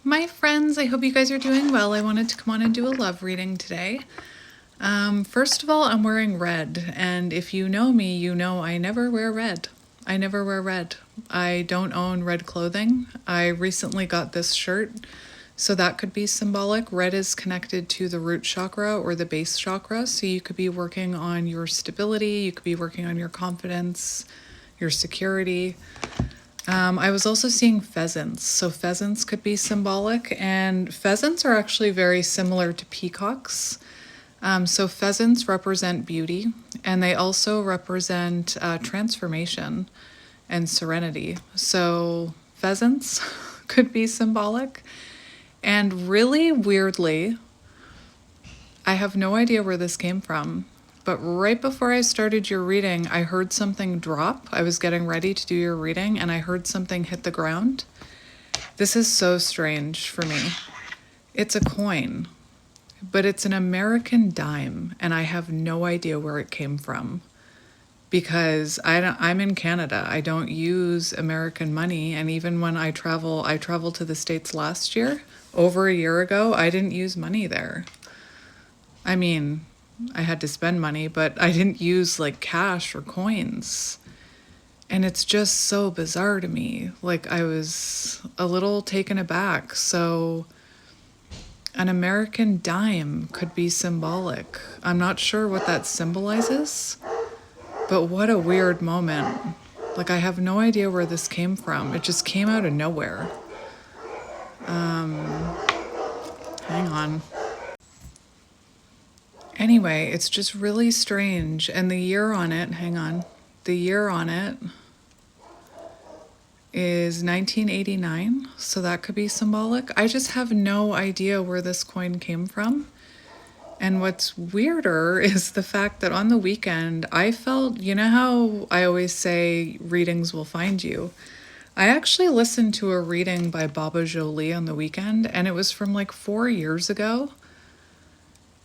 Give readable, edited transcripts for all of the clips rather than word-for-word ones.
My friends, I hope you guys are doing well. I wanted to come on and do a love reading today. First of all, I'm wearing red, and if you know me, you know I never wear red. I never wear red. I don't own red clothing. I recently got this shirt, so that could be symbolic. Red is connected to the root chakra or the base chakra, so you could be working on your stability, you could be working on your confidence, your security. I was also seeing pheasants, so pheasants could be symbolic, and pheasants are actually very similar to peacocks. So pheasants represent beauty, and they also represent transformation and serenity. So pheasants could be symbolic. And really weirdly, I have no idea where this came from, but right before I started your reading, I heard something drop. I was getting ready to do your reading, and I heard something hit the ground. This is so strange for me. It's a coin, but it's an American dime, and I have no idea where it came from because I'm in Canada. I don't use American money, and even when I traveled to the States last year, over a year ago, I didn't use money there. I mean, I had to spend money, but I didn't use like cash or coins. And it's just so bizarre to me. Like, I was a little taken aback. So an American dime could be symbolic. I'm not sure what that symbolizes, but what a weird moment. Like, I have no idea where this came from. It just came out of nowhere. Hang on. Anyway, it's just really strange. And the year on it, hang on, the year on it is 1989, so that could be symbolic. I just have no idea where this coin came from. And what's weirder is the fact that on the weekend, I felt, you know how I always say readings will find you? I actually listened to a reading by Baba Jolie on the weekend, and it was from like 4 years ago.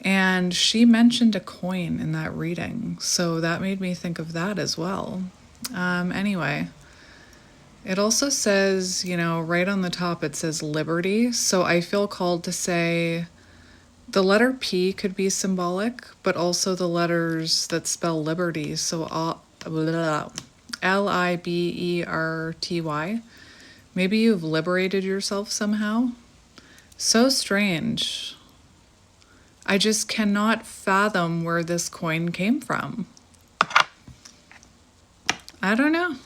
And she mentioned a coin in that reading, so that made me think of that as well. Anyway, it also says, you know, right on the top it says liberty, so I feel called to say the letter P could be symbolic, but also the letters that spell liberty, so Liberty. Maybe you've liberated yourself somehow. So strange. I just cannot fathom where this coin came from. I don't know.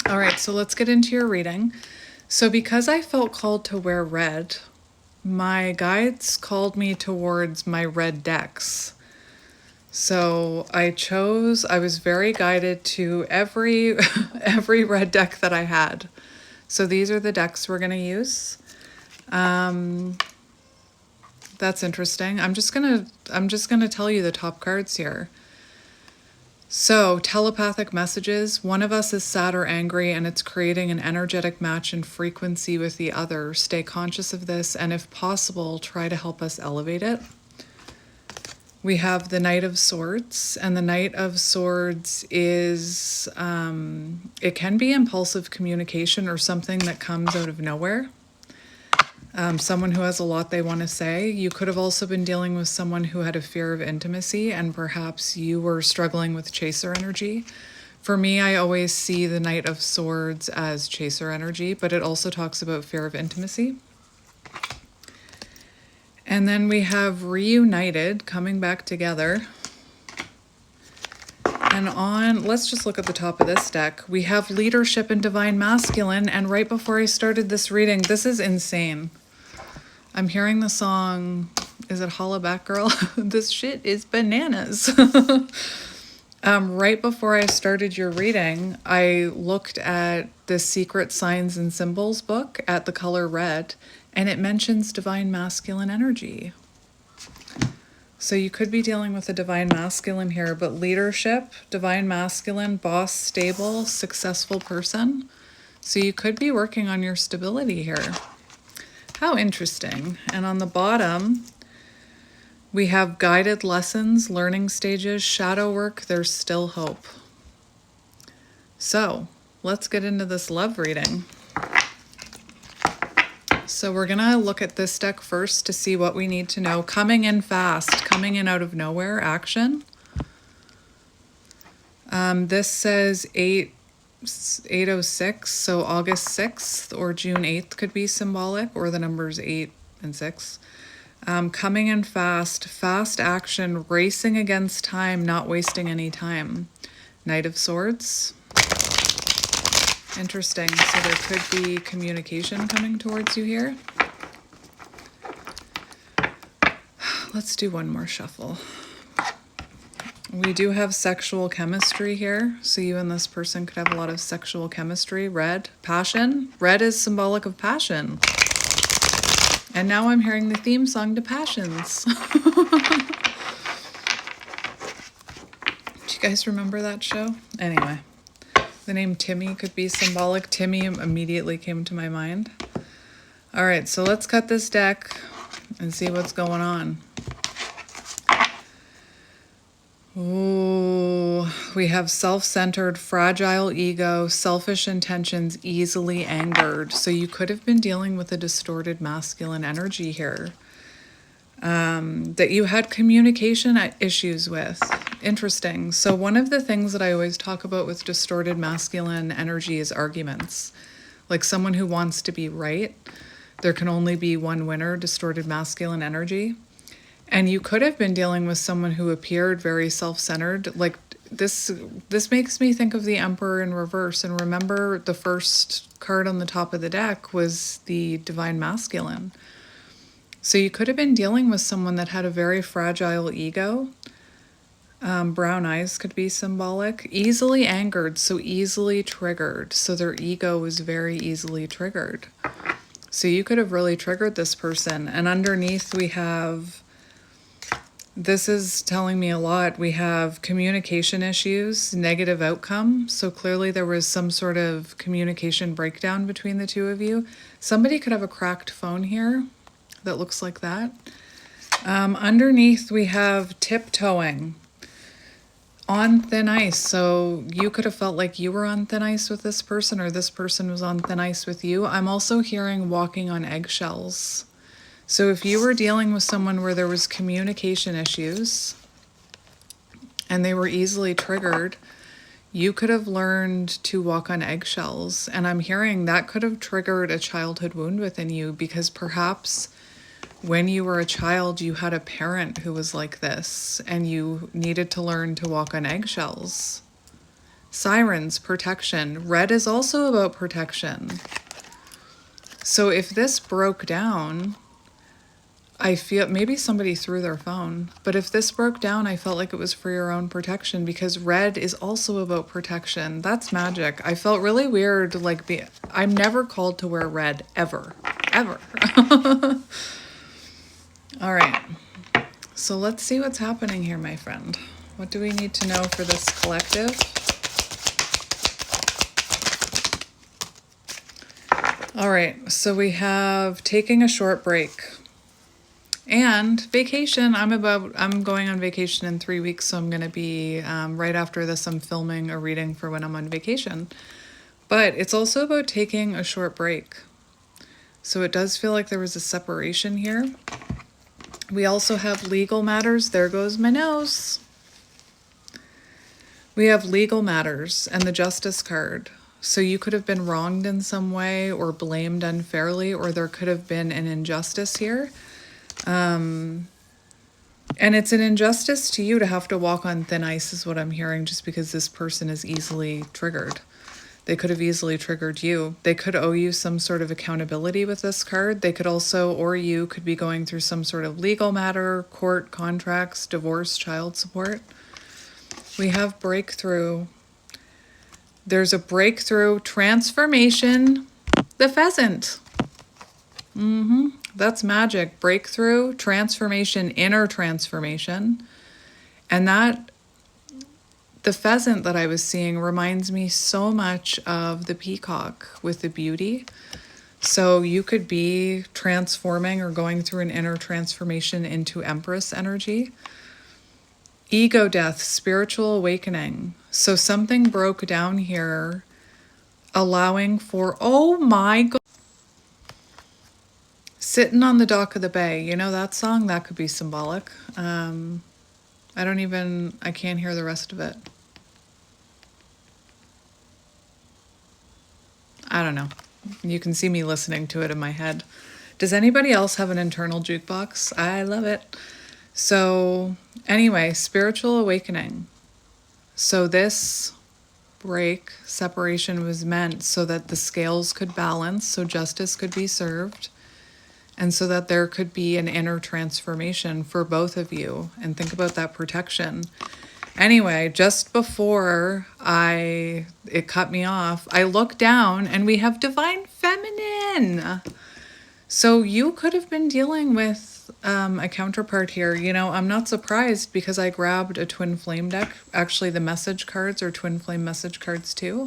All right, so let's get into your reading. So because I felt called to wear red, my guides called me towards my red decks. So I was very guided to every red deck that I had. So these are the decks we're gonna use. That's interesting. I'm just gonna tell you the top cards here. So, telepathic messages. One of us is sad or angry, and it's creating an energetic match in frequency with the other. Stay conscious of this, and if possible, try to help us elevate it. We have the Knight of Swords, and the Knight of Swords is, it can be impulsive communication or something that comes out of nowhere. Someone who has a lot they want to say. You could have also been dealing with someone who had a fear of intimacy, and perhaps you were struggling with chaser energy. For me, I always see the Knight of Swords as chaser energy, but it also talks about fear of intimacy. And then we have reunited, coming back together. And let's just look at the top of this deck. We have leadership and divine masculine, and right before I started this reading, this is insane. I'm hearing the song, is it Holla Back Girl? This shit is bananas. Right before I started your reading, I looked at the Secret Signs and Symbols book at the color red, and it mentions divine masculine energy. So you could be dealing with a divine masculine here, but leadership, divine masculine, boss, stable, successful person. So you could be working on your stability here. How interesting. And on the bottom, we have guided lessons, learning stages, shadow work, there's still hope. So let's get into this love reading. So we're gonna look at this deck first to see what we need to know. Coming in fast, coming in out of nowhere, action. This says 806, so August 6th or June 8th could be symbolic, or the numbers 8 and 6. Coming in fast, fast action, racing against time, not wasting any time. Knight of Swords. Interesting. So there could be communication coming towards you here. Let's do one more shuffle. We do have sexual chemistry here. So you and this person could have a lot of sexual chemistry. Red, passion. Red is symbolic of passion. And now I'm hearing the theme song to Passions. Do you guys remember that show? Anyway. The name Timmy could be symbolic. Timmy immediately came to my mind. All right, so let's cut this deck and see what's going on. Ooh, we have self-centered, fragile ego, selfish intentions, easily angered. So you could have been dealing with a distorted masculine energy here. That you had communication issues with. Interesting. So one of the things that I always talk about with distorted masculine energy is arguments. Like someone who wants to be right. There can only be one winner, distorted masculine energy. And you could have been dealing with someone who appeared very self-centered. Like this makes me think of the Emperor in reverse. And remember, the first card on the top of the deck was the Divine Masculine. So you could have been dealing with someone that had a very fragile ego. Brown eyes could be symbolic. Easily angered, so easily triggered. So their ego was very easily triggered. So you could have really triggered this person. And underneath we have, this is telling me a lot. We have communication issues, negative outcome. So clearly there was some sort of communication breakdown between the two of you. Somebody could have a cracked phone here. That looks like that. Underneath we have tiptoeing on thin ice. So you could have felt like you were on thin ice with this person, or this person was on thin ice with you. I'm also hearing walking on eggshells. So if you were dealing with someone where there was communication issues and they were easily triggered, you could have learned to walk on eggshells. And I'm hearing that could have triggered a childhood wound within you, because perhaps when you were a child, you had a parent who was like this and you needed to learn to walk on eggshells. Sirens, protection. Red is also about protection. So if this broke down, I feel maybe somebody threw their phone, but if this broke down, I felt like it was for your own protection, because red is also about protection. That's magic. I felt really weird. I'm never called to wear red, ever, ever. All right, so let's see what's happening here, my friend. What do we need to know for this collective? All right, so we have taking a short break and vacation. I'm going on vacation in 3 weeks, so I'm going to be, right after this, I'm filming a reading for when I'm on vacation. But it's also about taking a short break. So it does feel like there was a separation here. We also have legal matters. There goes my nose. We have legal matters and the Justice card. So you could have been wronged in some way or blamed unfairly, or there could have been an injustice here. And it's an injustice to you to have to walk on thin ice is what I'm hearing, just because this person is easily triggered. They could have easily triggered you. They could owe you some sort of accountability with this card. They could also, or you could be going through some sort of legal matter, court, contracts, divorce, child support. We have breakthrough. There's a breakthrough, transformation, the pheasant. That's magic. Breakthrough, transformation, inner transformation. And that, the pheasant that I was seeing reminds me so much of the peacock with the beauty. So you could be transforming or going through an inner transformation into Empress energy. Ego death, spiritual awakening. So something broke down here, allowing for, oh my God. Sitting on the dock of the bay. You know that song? That could be symbolic. I can't hear the rest of it. I don't know. You can see me listening to it in my head. Does anybody else have an internal jukebox? I love it. So, anyway, spiritual awakening. So, this break, separation was meant so that the scales could balance, so justice could be served, and so that there could be an inner transformation for both of you. And think about that protection. Anyway, just before it cut me off, I looked down and we have divine feminine. So you could have been dealing with a counterpart here. You know, I'm not surprised because I grabbed a twin flame deck. Actually, the message cards are twin flame message cards too.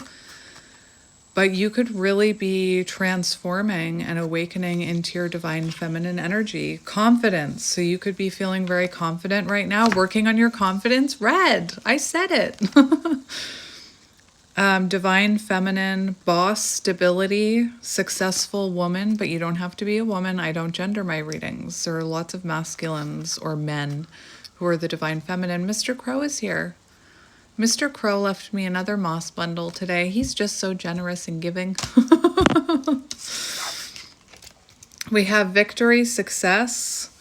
But you could really be transforming and awakening into your divine feminine energy. Confidence. So you could be feeling very confident right now, working on your confidence. Red. I said it. Divine feminine, boss, stability, successful woman, but you don't have to be a woman. I don't gender my readings. There are lots of masculines or men who are the divine feminine. Mr. Crow is here. Mr. Crow left me another moss bundle today. He's just so generous and giving. We have victory, success,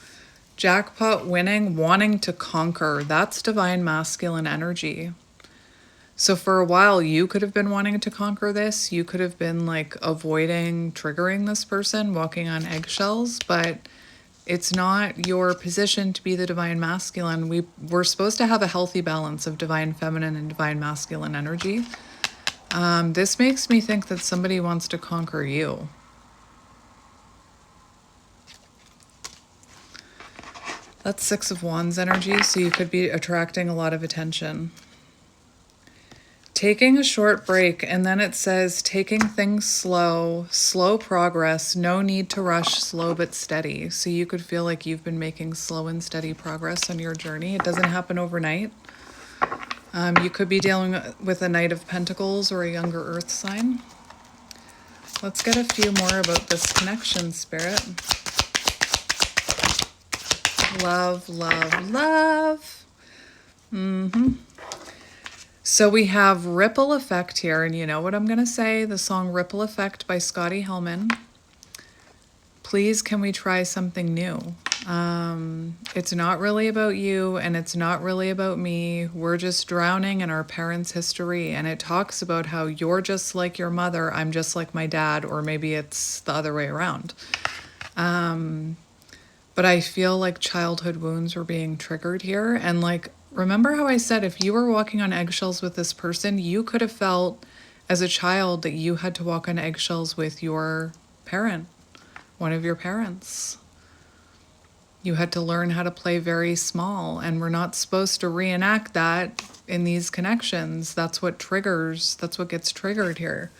jackpot winning, wanting to conquer. That's divine masculine energy. So for a while, you could have been wanting to conquer this. You could have been like avoiding triggering this person, walking on eggshells, but it's not your position to be the divine masculine. We're supposed to have a healthy balance of divine feminine and divine masculine energy. This makes me think that somebody wants to conquer you. That's Six of Wands energy, so you could be attracting a lot of attention. Taking a short break, and then it says taking things slow, slow progress, no need to rush, slow but steady. So you could feel like you've been making slow and steady progress on your journey. It doesn't happen overnight. You could be dealing with a Knight of Pentacles or a younger earth sign. Let's get a few more about this connection, Spirit. Love, love, love. So we have Ripple Effect here, and you know what I'm going to say? The song Ripple Effect by Scotty Hellman. Please, can we try something new? It's not really about you, and it's not really about me. We're just drowning in our parents' history, and it talks about how you're just like your mother, I'm just like my dad, or maybe it's the other way around. But I feel like childhood wounds were being triggered here, and like, remember how I said if you were walking on eggshells with this person, you could have felt as a child that you had to walk on eggshells with your parent, one of your parents. You had to learn how to play very small, and we're not supposed to reenact that in these connections. That's what triggers, that's what gets triggered here.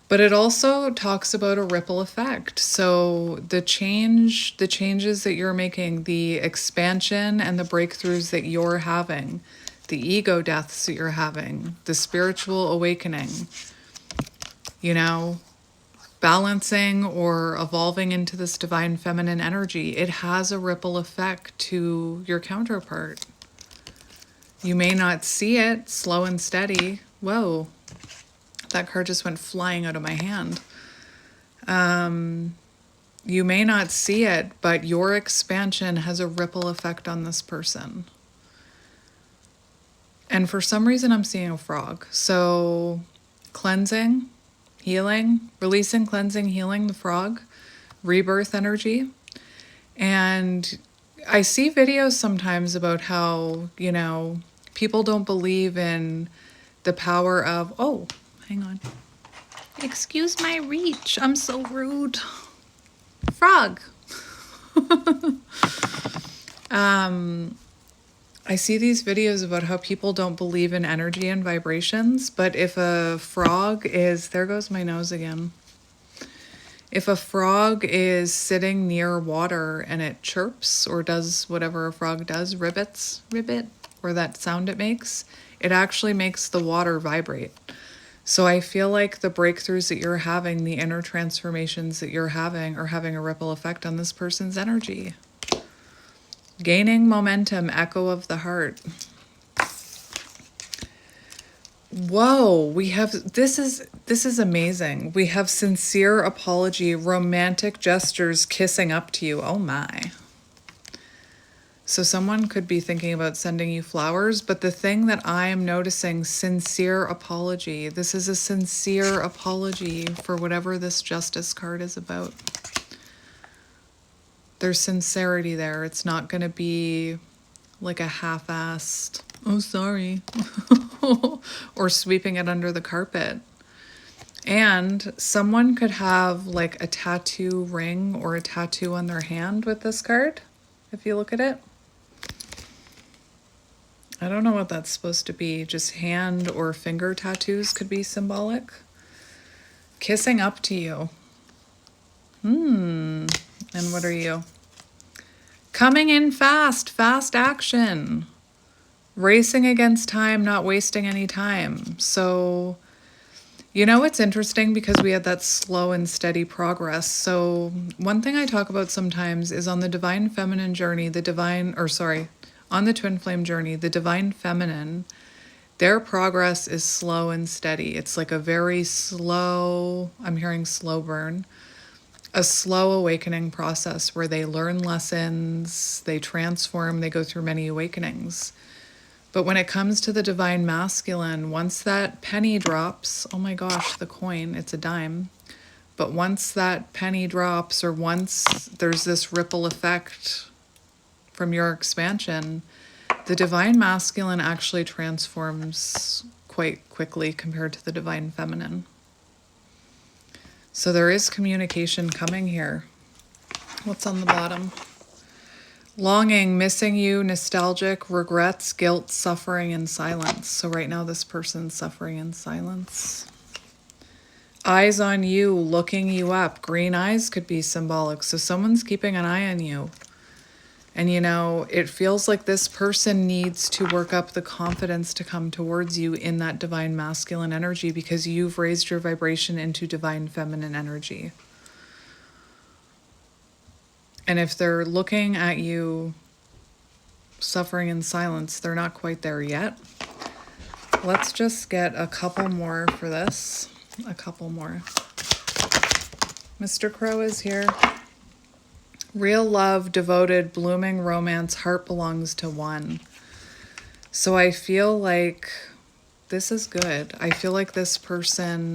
But it also talks about a ripple effect. So the changes that you're making, the expansion and the breakthroughs that you're having, the ego deaths that you're having, the spiritual awakening, you know, balancing or evolving into this divine feminine energy, it has a ripple effect to your counterpart. You may not see it, slow and steady. Whoa. That card just went flying out of my hand. You may not see it, but your expansion has a ripple effect on this person. And for some reason, I'm seeing a frog. So cleansing, healing, releasing, cleansing, healing, the frog, rebirth energy. And I see videos sometimes about how, you know, people don't believe in the power of, oh, hang on. Excuse my reach. I'm so rude. Frog. I see these videos about how people don't believe in energy and vibrations, but if a frog is, there goes my nose again. If a frog is sitting near water and it chirps or does whatever a frog does, ribbit, or that sound it makes, it actually makes the water vibrate. So I feel like the breakthroughs that you're having, the inner transformations that you're having, are having a ripple effect on this person's energy. Gaining momentum, echo of the heart. Whoa, we have, this is amazing. We have sincere apology, romantic gestures, kissing up to you. Oh my. So someone could be thinking about sending you flowers, but the thing that I am noticing, sincere apology. This is a sincere apology for whatever this justice card is about. There's sincerity there. It's not going to be like a half-assed, oh, sorry, or sweeping it under the carpet. And someone could have like a tattoo ring or a tattoo on their hand with this card, if you look at it. I don't know what that's supposed to be. Just hand or finger tattoos could be symbolic. Kissing up to you. And what are you? Coming in fast, fast action. Racing against time, not wasting any time. So, you know, it's interesting because we had that slow and steady progress. So one thing I talk about sometimes is on the divine feminine journey, on the twin flame journey, the divine feminine, their progress is slow and steady. It's like a very slow, I'm hearing slow burn, a slow awakening process where they learn lessons, they transform, they go through many awakenings. But when it comes to the divine masculine, once that penny drops, oh my gosh, the coin, it's a dime. But once that penny drops, or once there's this ripple effect from your expansion, the divine masculine actually transforms quite quickly compared to the divine feminine. So there is communication coming here. What's on the bottom? Longing, missing you, nostalgic, regrets, guilt, suffering, and silence. So right now this person's suffering in silence. Eyes on you, looking you up. Green eyes could be symbolic. So someone's keeping an eye on you. And you know, it feels like this person needs to work up the confidence to come towards you in that divine masculine energy because you've raised your vibration into divine feminine energy. And if they're looking at you suffering in silence, they're not quite there yet. Let's just get a couple more for this. A couple more. Mr. Crow is here. Real love, devoted, blooming romance, heart belongs to one. So I feel like this is good. I feel like this person,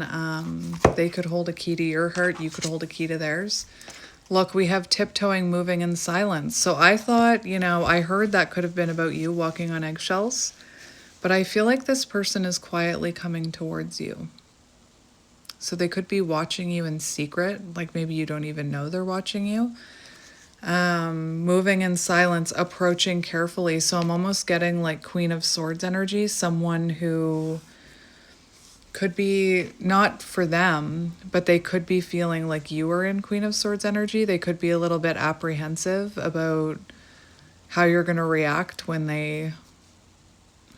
they could hold a key to your heart. You could hold a key to theirs. Look, we have tiptoeing, moving in silence. So I thought, you know, I heard that could have been about you walking on eggshells. But I feel like this person is quietly coming towards you. So they could be watching you in secret. Like maybe you don't even know they're watching you. Moving in silence, approaching carefully. So I'm almost getting like Queen of Swords energy, someone who could be not for them, but they could be feeling like you are in Queen of Swords energy. They could be a little bit apprehensive about how you're going to react when they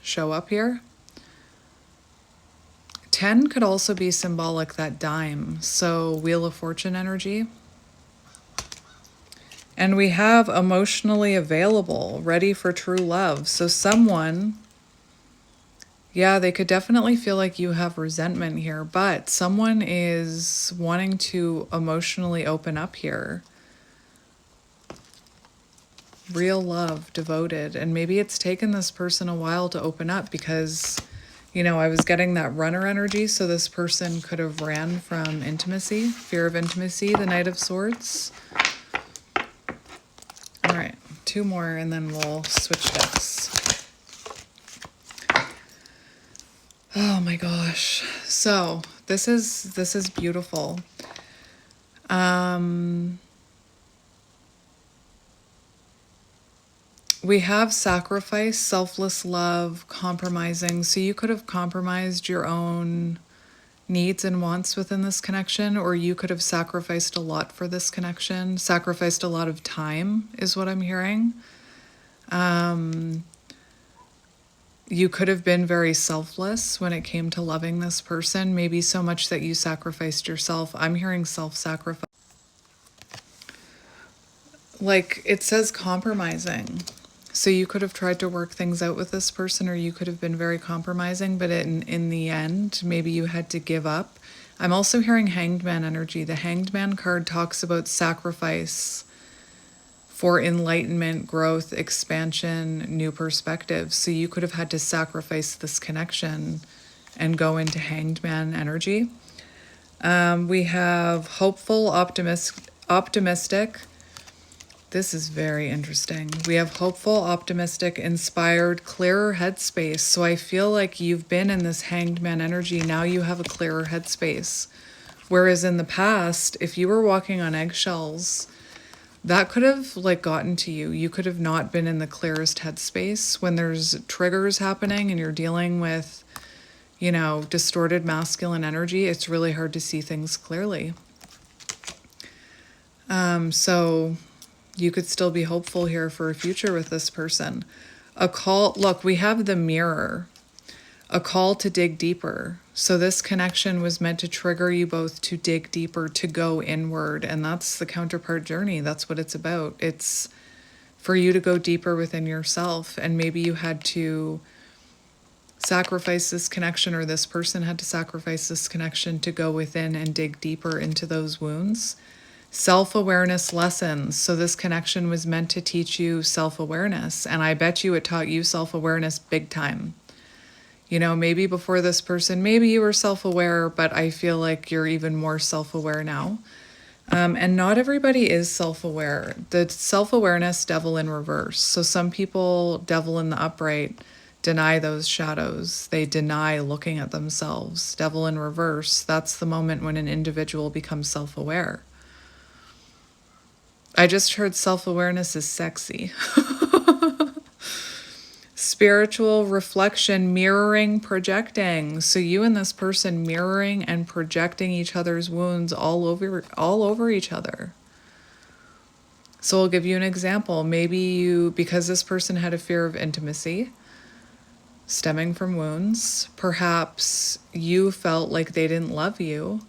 show up here. 10 could also be symbolic, that dime. So Wheel of Fortune energy. And we have emotionally available, ready for true love. So someone, yeah, they could definitely feel like you have resentment here, but someone is wanting to emotionally open up here. Real love, devoted. And maybe it's taken this person a while to open up because, you know, I was getting that runner energy. So this person could have ran from intimacy, fear of intimacy, the Knight of Swords. All right, 2 more and then we'll switch decks. Oh my gosh. So this is beautiful. We have sacrifice, selfless love, compromising. So you could have compromised your own needs and wants within this connection, or you could have sacrificed a lot for this connection, sacrificed a lot of time is what I'm hearing. You could have been very selfless when it came to loving this person, maybe so much that you sacrificed yourself. I'm hearing self-sacrifice. Like it says compromising. So you could have tried to work things out with this person, or you could have been very compromising, but in the end, maybe you had to give up. I'm also hearing Hanged Man energy. The Hanged Man card talks about sacrifice for enlightenment, growth, expansion, new perspectives. So you could have had to sacrifice this connection and go into Hanged Man energy. We have hopeful, optimistic. This is very interesting. We have hopeful, optimistic, inspired, clearer headspace. So I feel like you've been in this Hanged Man energy. Now you have a clearer headspace. Whereas in the past, if you were walking on eggshells, that could have like gotten to you. You could have not been in the clearest headspace when there's triggers happening and you're dealing with, you know, distorted masculine energy. It's really hard to see things clearly. So you could still be hopeful here for a future with this person. A call, look, we have the Mirror, a call to dig deeper. So this connection was meant to trigger you both to dig deeper, to go inward. And that's the counterpart journey. That's what it's about. It's for you to go deeper within yourself. And maybe you had to sacrifice this connection, or this person had to sacrifice this connection to go within and dig deeper into those wounds. Self-awareness lessons. So this connection was meant to teach you self-awareness. And I bet you it taught you self-awareness big time. You know, maybe before this person, maybe you were self-aware, but I feel like you're even more self-aware now. And not everybody is self-aware. The self-awareness, devil in reverse. So some people, devil in the upright, deny those shadows. They deny looking at themselves. Devil in reverse, that's the moment when an individual becomes self-aware. I just heard self-awareness is sexy. Spiritual reflection, mirroring, projecting. So you and this person mirroring and projecting each other's wounds all over each other. So I'll give you an example. Maybe you, because this person had a fear of intimacy stemming from wounds, perhaps you felt like they didn't love you.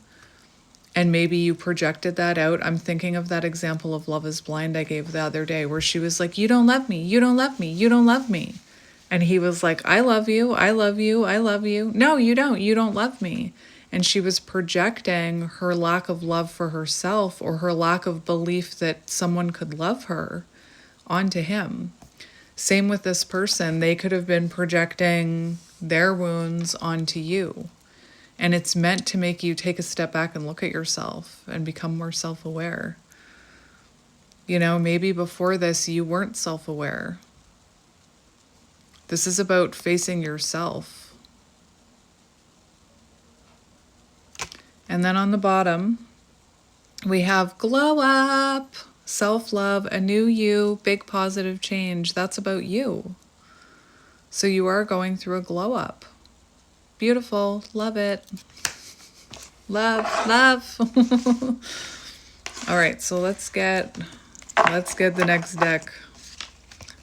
And maybe you projected that out. I'm thinking of that example of Love is Blind I gave the other day, where she was like, you don't love me, you don't love me, you don't love me. And he was like, I love you, I love you, I love you. No, you don't love me. And she was projecting her lack of love for herself, or her lack of belief that someone could love her, onto him. Same with this person. They could have been projecting their wounds onto you. And it's meant to make you take a step back and look at yourself and become more self-aware. You know, maybe before this you weren't self-aware. This is about facing yourself. And then on the bottom, we have glow up, self-love, a new you, big positive change. That's about you. So you are going through a glow up. Beautiful. Love it. Love. All right, so let's get the next deck.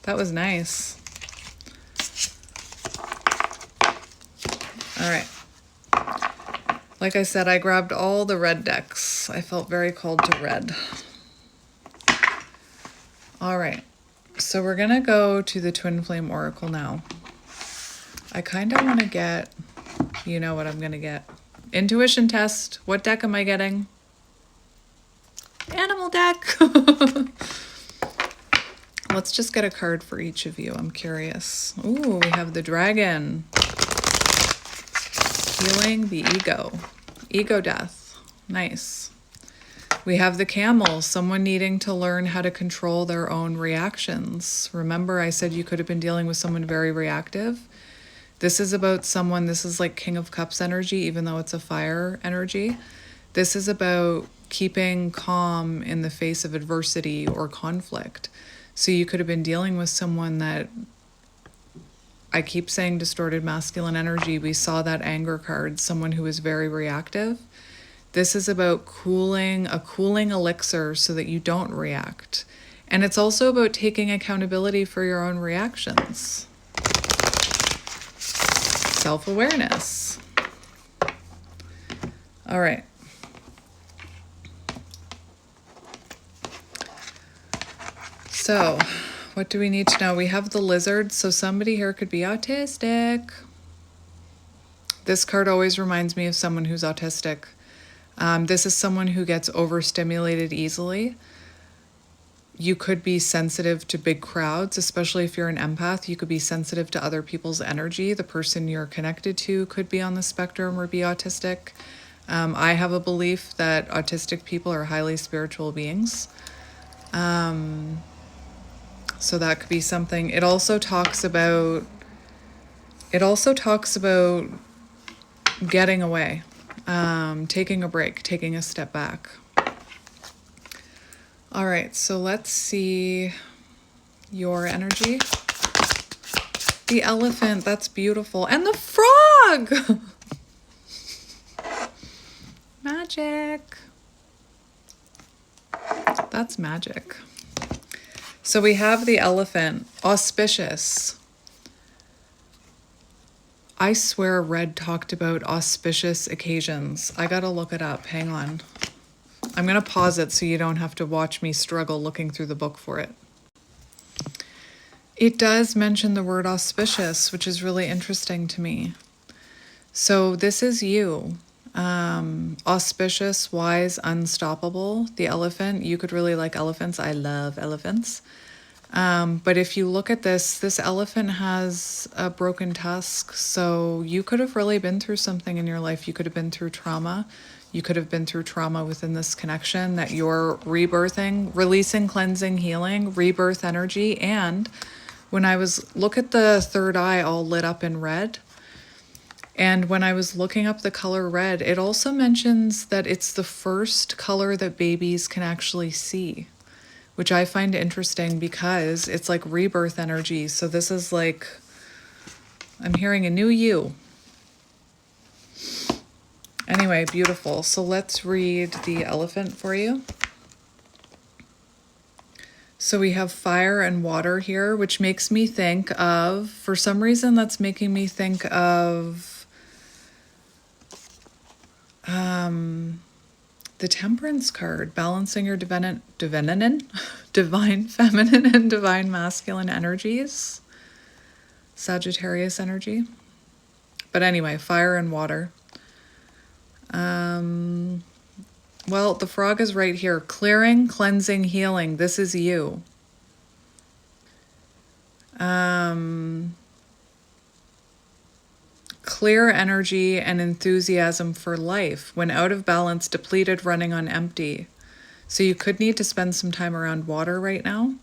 That was nice. All right. Like I said, I grabbed all the red decks. I felt very called to red. All right. So we're going to go to the Twin Flame Oracle now. I kind of want to get, you know what I'm going to get. Intuition test. What deck am I getting? Animal deck. Let's just get a card for each of you. I'm curious. Ooh, we have the Dragon. Healing the ego. Ego death. Nice. We have the Camel. Someone needing to learn how to control their own reactions. Remember, I said you could have been dealing with someone very reactive. This is about someone, this is like King of Cups energy, even though it's a fire energy. This is about keeping calm in the face of adversity or conflict. So you could have been dealing with someone that, I keep saying distorted masculine energy. We saw that anger card, someone who is very reactive. This is about a cooling elixir so that you don't react. And it's also about taking accountability for your own reactions. self-awareness. All right. So, what do we need to know? We have the lizard, so somebody here could be autistic. This card always reminds me of someone who's autistic. This is someone who gets overstimulated easily. You could be sensitive to big crowds, especially if you're an empath. You could be sensitive to other people's energy. The person you're connected to could be on the spectrum or be autistic. I have a belief that autistic people are highly spiritual beings. So that could be something. It also talks about getting away, taking a break, taking a step back. All right, so let's see your energy. The elephant, that's beautiful. And the frog! Magic. That's magic. So we have the elephant, auspicious. I swear Red talked about auspicious occasions. I gotta look it up, hang on. I'm gonna pause it so you don't have to watch me struggle looking through the book for it. It does mention the word auspicious, which is really interesting to me. So this is you. Auspicious, wise, unstoppable. The elephant, you could really like elephants. I love elephants. But if you look at this elephant has a broken tusk. So you could have really been through something in your life. You could have been through trauma. You could have been through trauma within this connection that you're rebirthing, releasing, cleansing, healing, rebirth energy. And when I look at the third eye all lit up in red. And when I was looking up the color red, it also mentions that it's the first color that babies can actually see, which I find interesting because it's like rebirth energy. So this is like, I'm hearing a new you. Anyway, beautiful. So let's read the elephant for you. So we have fire and water here, which makes me think of, for some reason, that's making me think of the Temperance card, balancing your divine feminine and divine masculine energies, Sagittarius energy. But anyway, fire and water. Well, the frog is right here. Clearing, cleansing, healing. This is you. Clear energy and enthusiasm for life. When out of balance, depleted, running on empty. So you could need to spend some time around water right now.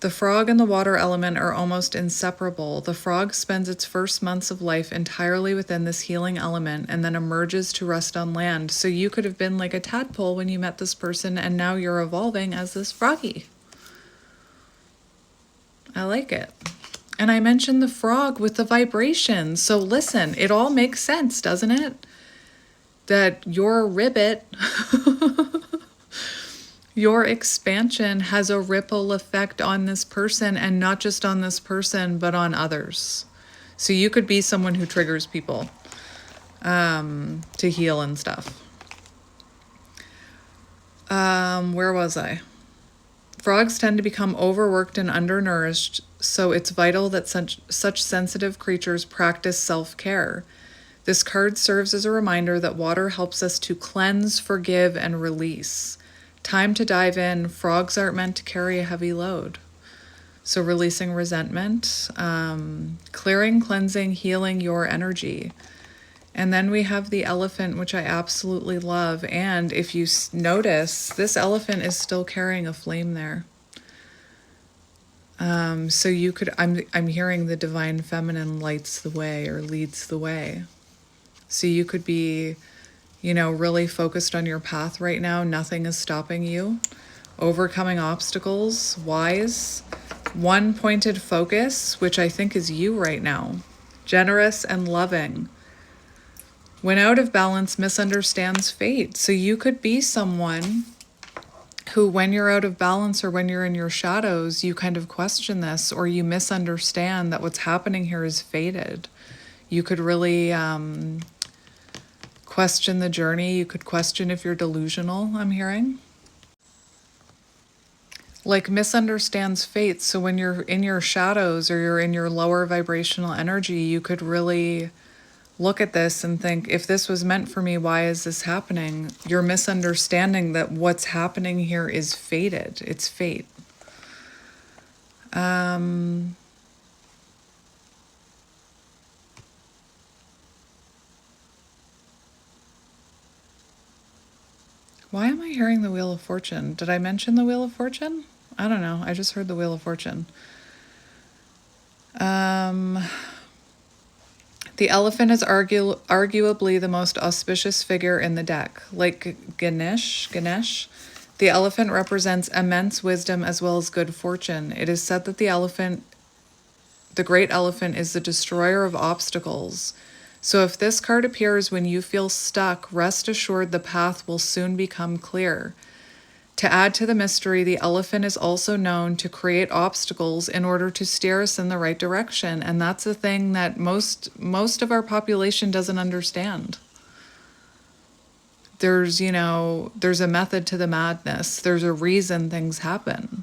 The frog and the water element are almost inseparable. The frog spends its first months of life entirely within this healing element and then emerges to rest on land. So you could have been like a tadpole when you met this person, and now you're evolving as this froggy. I like it. And I mentioned the frog with the vibration. So listen, it all makes sense, doesn't it? That your ribbit, your expansion has a ripple effect on this person, and not just on this person, but on others. So you could be someone who triggers people to heal and stuff. Where was I? Frogs tend to become overworked and undernourished, so it's vital that such sensitive creatures practice self-care. This card serves as a reminder that water helps us to cleanse, forgive, and release. Time to dive in. Frogs aren't meant to carry a heavy load. So releasing resentment, clearing, cleansing, healing your energy. And then we have the elephant, which I absolutely love. And if you notice, this elephant is still carrying a flame there. So you could, I'm hearing the divine feminine lights the way or leads the way. So you could be, really focused on your path right now. Nothing is stopping you. Overcoming obstacles, wise. One pointed focus, which I think is you right now. Generous and loving. When out of balance, misunderstands fate. So you could be someone who, when you're out of balance or when you're in your shadows, you kind of question this, or you misunderstand that what's happening here is fated. You could really question the journey. You could question if you're delusional, I'm hearing. Like misunderstands fate. So when you're in your shadows or you're in your lower vibrational energy, you could really look at this and think, if this was meant for me, why is this happening? You're misunderstanding that what's happening here is fated. It's fate. Why am I hearing the Wheel of Fortune? Did I mention the Wheel of Fortune? I don't know. I just heard the Wheel of Fortune. The elephant is arguably the most auspicious figure in the deck. Like Ganesh, the elephant represents immense wisdom as well as good fortune. It is said that the great elephant, is the destroyer of obstacles. So if this card appears when you feel stuck, rest assured the path will soon become clear. To add to the mystery, the elephant is also known to create obstacles in order to steer us in the right direction. And that's the thing that most of our population doesn't understand. There's a method to the madness. There's a reason things happen.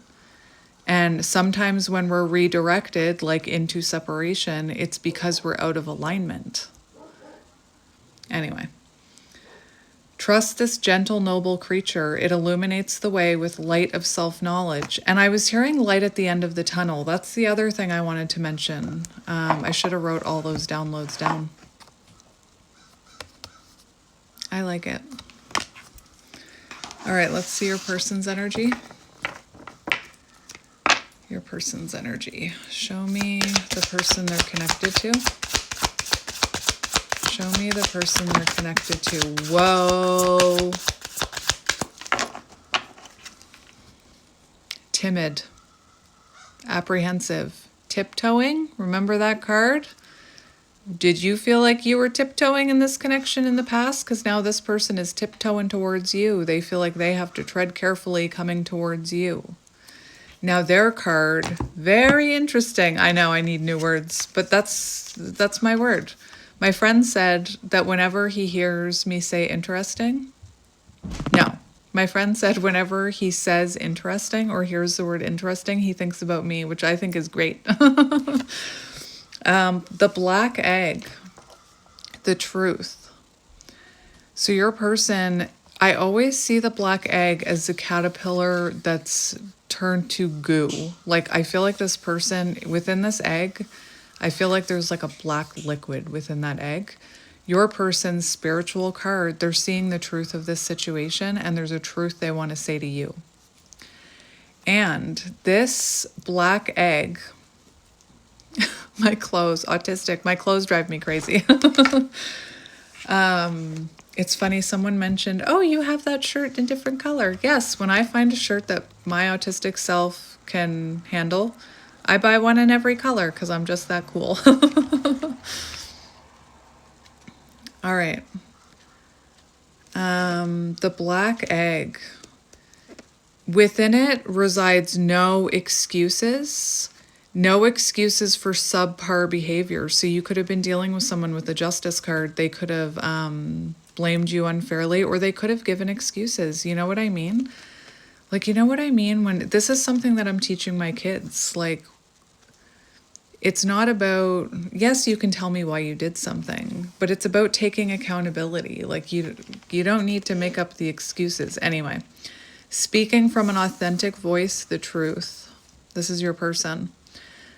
And sometimes when we're redirected, like into separation, it's because we're out of alignment. Anyway. Trust this gentle, noble creature. It illuminates the way with light of self-knowledge. And I was hearing light at the end of the tunnel. That's the other thing I wanted to mention. I should have wrote all those downloads down. I like it. All right, let's see your person's energy. Your person's energy. Show me the person they're connected to. Show me the person they're connected to. Whoa. Timid. Apprehensive. Tiptoeing. Remember that card? Did you feel like you were tiptoeing in this connection in the past? Because now this person is tiptoeing towards you. They feel like they have to tread carefully coming towards you. Now their card, very interesting. I know I need new words, but that's my word. My friend said that whenever he hears me say interesting, no, my friend said whenever he says interesting or hears the word interesting, he thinks about me, which I think is great. The black egg, the truth. So your person, I always see the black egg as the caterpillar that's turned to goo. Like I feel like this person within this egg, I feel like there's like a black liquid within that egg. Your person's spiritual card, they're seeing the truth of this situation and there's a truth they want to say to you. And this black egg, my clothes, autistic, my clothes drive me crazy. It's funny, someone mentioned, oh, you have that shirt in different color. Yes, when I find a shirt that my autistic self can handle, I buy one in every color because I'm just that cool. All right. The black egg. Within it resides no excuses. No excuses for subpar behavior. So you could have been dealing with someone with a justice card. They could have blamed you unfairly, or they could have given excuses. You know what I mean? Like, you know what I mean? When this is something that I'm teaching my kids, like, it's not about, yes, you can tell me why you did something, but it's about taking accountability. Like you don't need to make up the excuses. Anyway, speaking from an authentic voice, the truth. This is your person.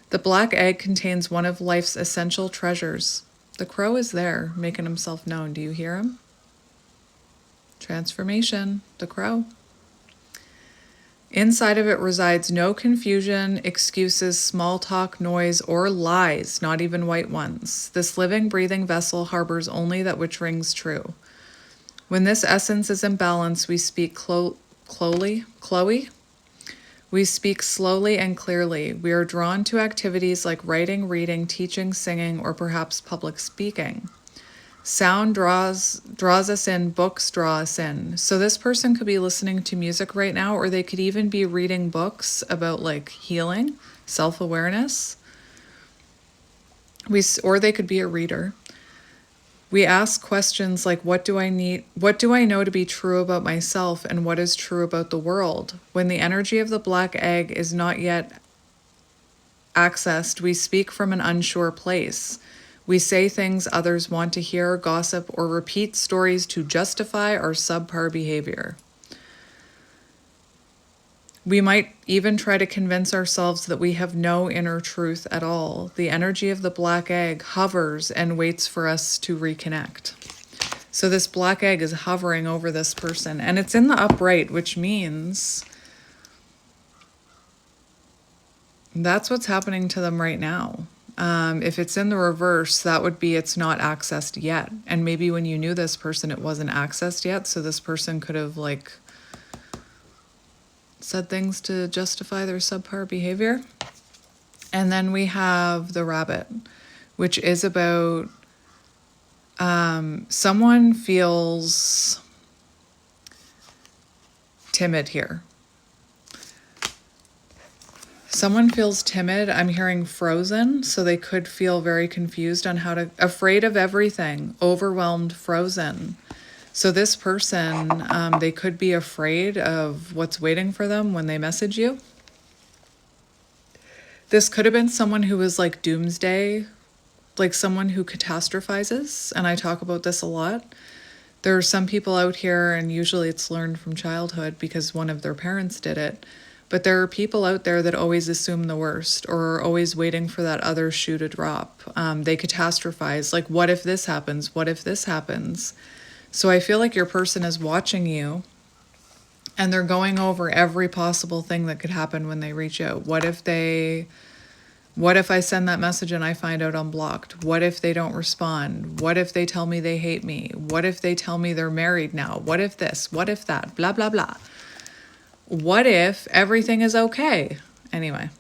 The black egg contains one of life's essential treasures. The crow is there, making himself known. Do you hear him? Transformation, the crow. Inside of it resides no confusion, excuses, small talk, noise, or lies, not even white ones. This living, breathing vessel harbors only that which rings true. When this essence is in balance, we speak Chloe? We speak slowly and clearly. We are drawn to activities like writing, reading, teaching, singing, or perhaps public speaking. Sound draws us in, books draw us in. So this person could be listening to music right now, or they could even be reading books about like healing, self-awareness. Or they could be a reader. We ask questions like, what do I need? What do I know to be true about myself, and what is true about the world? When the energy of the black egg is not yet accessed, we speak from an unsure place. We say things others want to hear, gossip, or repeat stories to justify our subpar behavior. We might even try to convince ourselves that we have no inner truth at all. The energy of the black egg hovers and waits for us to reconnect. So this black egg is hovering over this person, and it's in the upright, which means that's what's happening to them right now. If it's in the reverse, that would be it's not accessed yet. And maybe when you knew this person, it wasn't accessed yet. So this person could have said things to justify their subpar behavior. And then we have the rabbit, which is about someone feels timid here. Someone feels timid. I'm hearing frozen, so they could feel very confused on how to, afraid of everything, overwhelmed, frozen. So this person, they could be afraid of what's waiting for them when they message you. This could have been someone who was like doomsday, like someone who catastrophizes, and I talk about this a lot. There are some people out here, and usually it's learned from childhood because one of their parents did it, but there are people out there that always assume the worst or are always waiting for that other shoe to drop. They catastrophize, like, what if this happens? What if this happens? So I feel like your person is watching you and they're going over every possible thing that could happen when they reach out. What if I send that message and I find out I'm blocked? What if they don't respond? What if they tell me they hate me? What if they tell me they're married now? What if this? What if that? Blah, blah, blah. What if everything is okay? Anyway.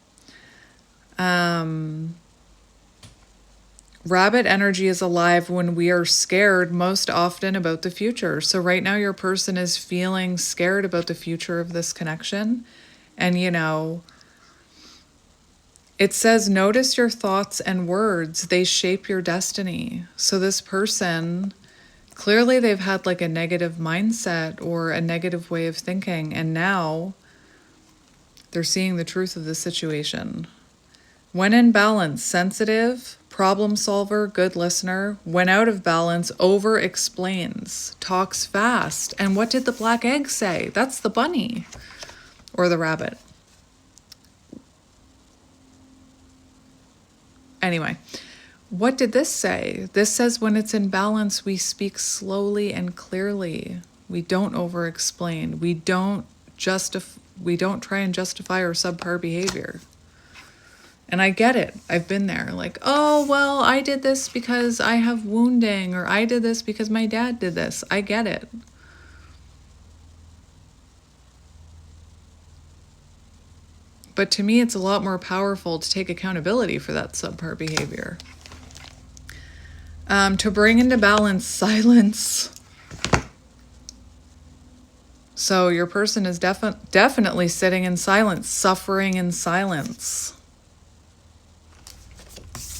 Rabbit energy is alive when we are scared most often about the future. So right now your person is feeling scared about the future of this connection. And it says, notice your thoughts and words. They shape your destiny. So this person, clearly they've had like a negative mindset or a negative way of thinking. And now they're seeing the truth of the situation. When in balance, sensitive, problem solver, good listener. When out of balance, over explains, talks fast. And what did the black egg say? That's the bunny or the rabbit. Anyway, what did this say? This says when it's in balance, we speak slowly and clearly. We don't over explain. We don't try and justify our subpar behavior. And I get it. I've been there. Like, oh, well, I did this because I have wounding, or I did this because my dad did this. I get it. But to me, it's a lot more powerful to take accountability for that subpar behavior. To bring into balance, silence. So your person is definitely sitting in silence, suffering in silence.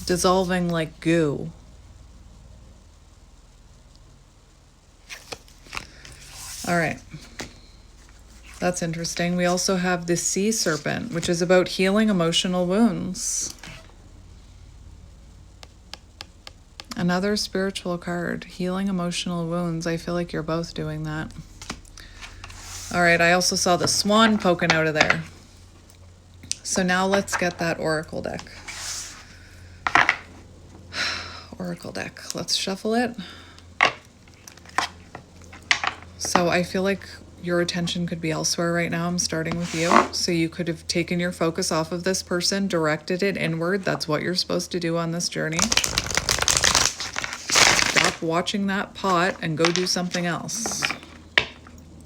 Dissolving like goo. All right. That's interesting. We also have the sea serpent, which is about healing emotional wounds. Another spiritual card, healing emotional wounds. I feel like you're both doing that. All right, I also saw the swan poking out of there. So now let's get that oracle deck. Oracle deck. Let's shuffle it. So I feel like your attention could be elsewhere right now. I'm starting with you. So you could have taken your focus off of this person, directed it inward. That's what you're supposed to do on this journey. Stop watching that pot and go do something else.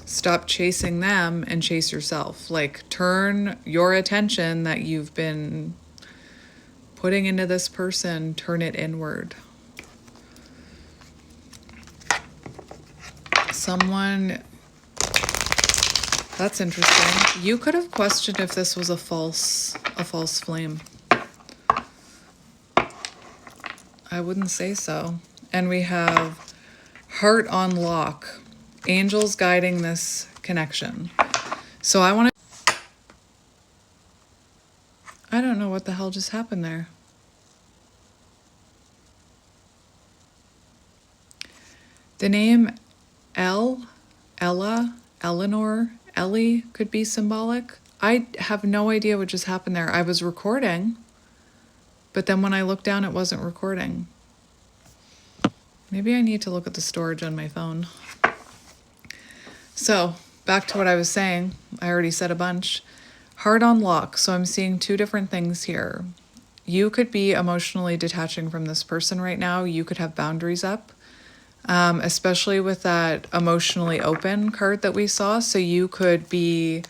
Stop chasing them and chase yourself. Like, turn your attention that you've been putting into this person, turn it inward. Someone, that's interesting. You could have questioned if this was a false flame. I wouldn't say so. And we have heart on lock. Angels guiding this connection. So I want to... I don't know what the hell just happened there. The name Ella, Eleanor, Ellie could be symbolic. I have no idea what just happened there. I was recording, but then when I looked down, it wasn't recording. Maybe I need to look at the storage on my phone. So back to what I was saying. I already said a bunch. Heart on lock. So I'm seeing two different things here. You could be emotionally detaching from this person right now. You could have boundaries up, especially with that emotionally open card that we saw. So you could be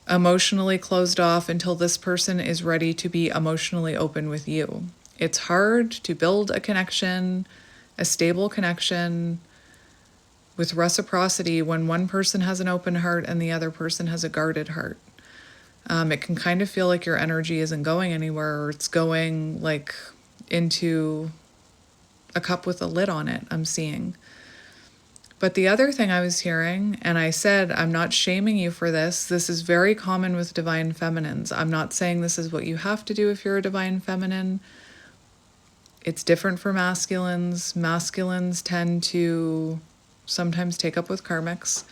emotionally closed off until this person is ready to be emotionally open with you. It's hard to build a connection, a stable connection with reciprocity when one person has an open heart and the other person has a guarded heart. It can kind of feel like your energy isn't going anywhere, or it's going like into a cup with a lid on it, I'm seeing. But the other thing I was hearing, and I said, I'm not shaming you for this. This is very common with divine feminines. I'm not saying this is what you have to do if you're a divine feminine. It's different for masculines. Masculines tend to sometimes take up with karmics.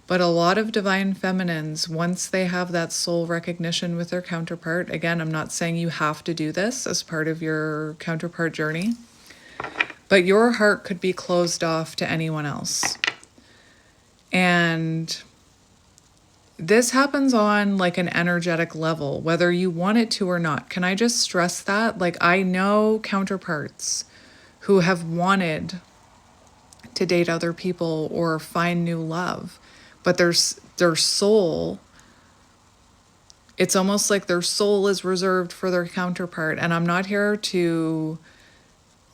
But a lot of divine feminines, once they have that soul recognition with their counterpart, again, I'm not saying you have to do this as part of your counterpart journey, but your heart could be closed off to anyone else. And this happens on like an energetic level, whether you want it to or not. Can I just stress that? Like, I know counterparts who have wanted to date other people or find new love, but their soul, it's almost like their soul is reserved for their counterpart. And I'm not here to...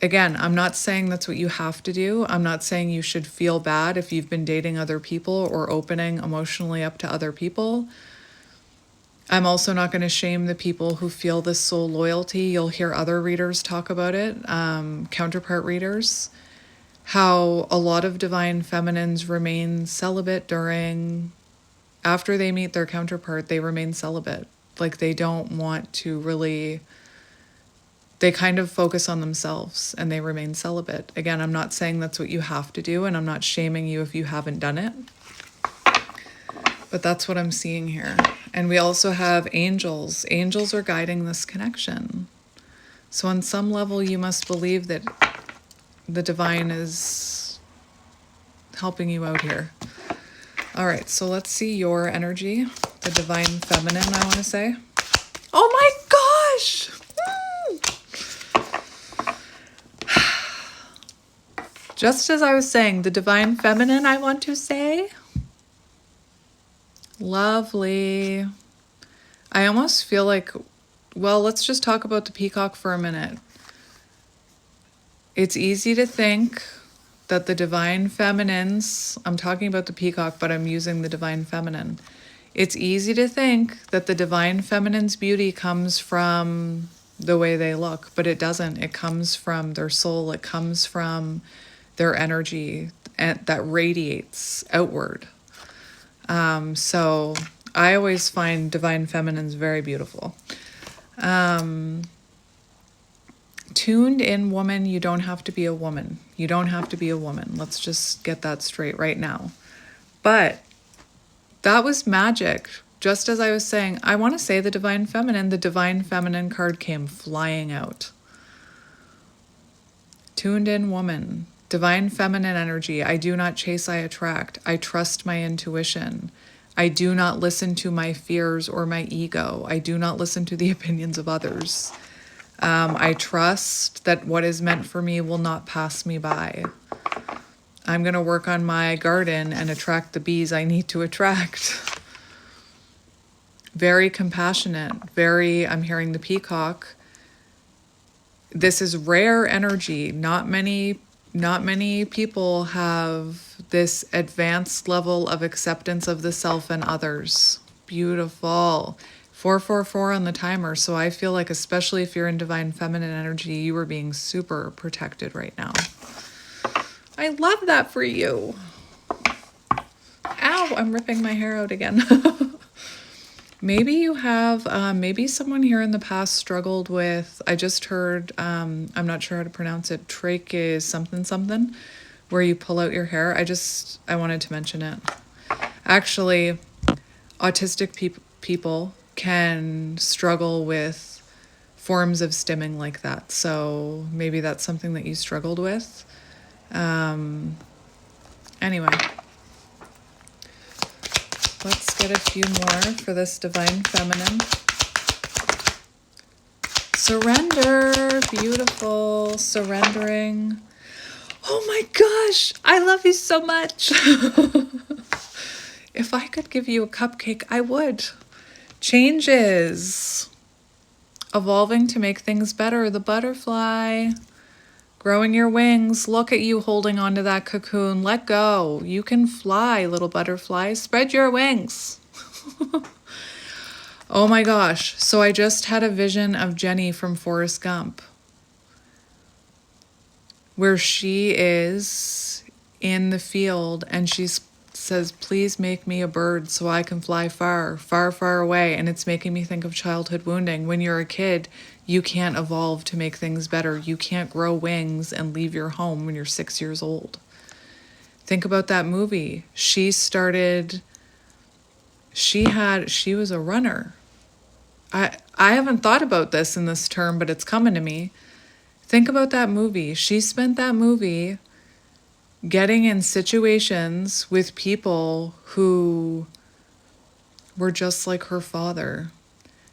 Again, I'm not saying that's what you have to do. I'm not saying you should feel bad if you've been dating other people or opening emotionally up to other people. I'm also not going to shame the people who feel this soul loyalty. You'll hear other readers talk about it, counterpart readers, how a lot of divine feminines remain celibate after they meet their counterpart, they remain celibate. Like, they don't want to really... They kind of focus on themselves and they remain celibate. Again, I'm not saying that's what you have to do, and I'm not shaming you if you haven't done it. But that's what I'm seeing here. And we also have angels. Angels are guiding this connection. So on some level, you must believe that the divine is helping you out here. All right, so let's see your energy, the divine feminine, I want to say. Oh my gosh! Just as I was saying, the divine feminine, I want to say. Lovely. I almost feel like, well, let's just talk about the peacock for a minute. It's easy to think that the divine feminines, I'm talking about the peacock, but I'm using the divine feminine. It's easy to think that the divine feminine's beauty comes from the way they look, but it doesn't. It comes from their soul. It comes from their energy that radiates outward. So I always find divine feminines very beautiful. Tuned in woman, you don't have to be a woman. You don't have to be a woman. Let's just get that straight right now. But that was magic. Just as I was saying, I want to say the divine feminine card came flying out. Tuned in woman. Divine feminine energy. I do not chase, I attract. I trust my intuition. I do not listen to my fears or my ego. I do not listen to the opinions of others. I trust that what is meant for me will not pass me by. I'm going to work on my garden and attract the bees I need to attract. Very compassionate. I'm hearing the peacock. This is rare energy. Not many people have this advanced level of acceptance of the self and others. Beautiful. 444 on the timer. So I feel like, especially if you're in divine feminine energy, you are being super protected right now. I love that for you. Ow, I'm ripping my hair out again. Maybe you have, maybe someone here in the past struggled with, I just heard, I'm not sure how to pronounce it, trach is something something, where you pull out your hair. I wanted to mention it. Actually, autistic people can struggle with forms of stimming like that. So maybe that's something that you struggled with. Anyway, let's get a few more for this divine feminine. Surrender, beautiful, surrendering. Oh my gosh, I love you so much. If I could give you a cupcake, I would. Changes. Evolving to make things better. The butterfly. Growing your wings. Look at you holding onto that cocoon. Let go. You can fly, little butterfly. Spread your wings. Oh my gosh. So I just had a vision of Jenny from Forrest Gump, where she is in the field and she says, please make me a bird so I can fly far, far, far away. And it's making me think of childhood wounding. When you're a kid, you can't evolve to make things better. You can't grow wings and leave your home when you're 6 years old. Think about that movie. She was a runner. I haven't thought about this in this term, but it's coming to me. Think about that movie. She spent that movie getting in situations with people who were just like her father.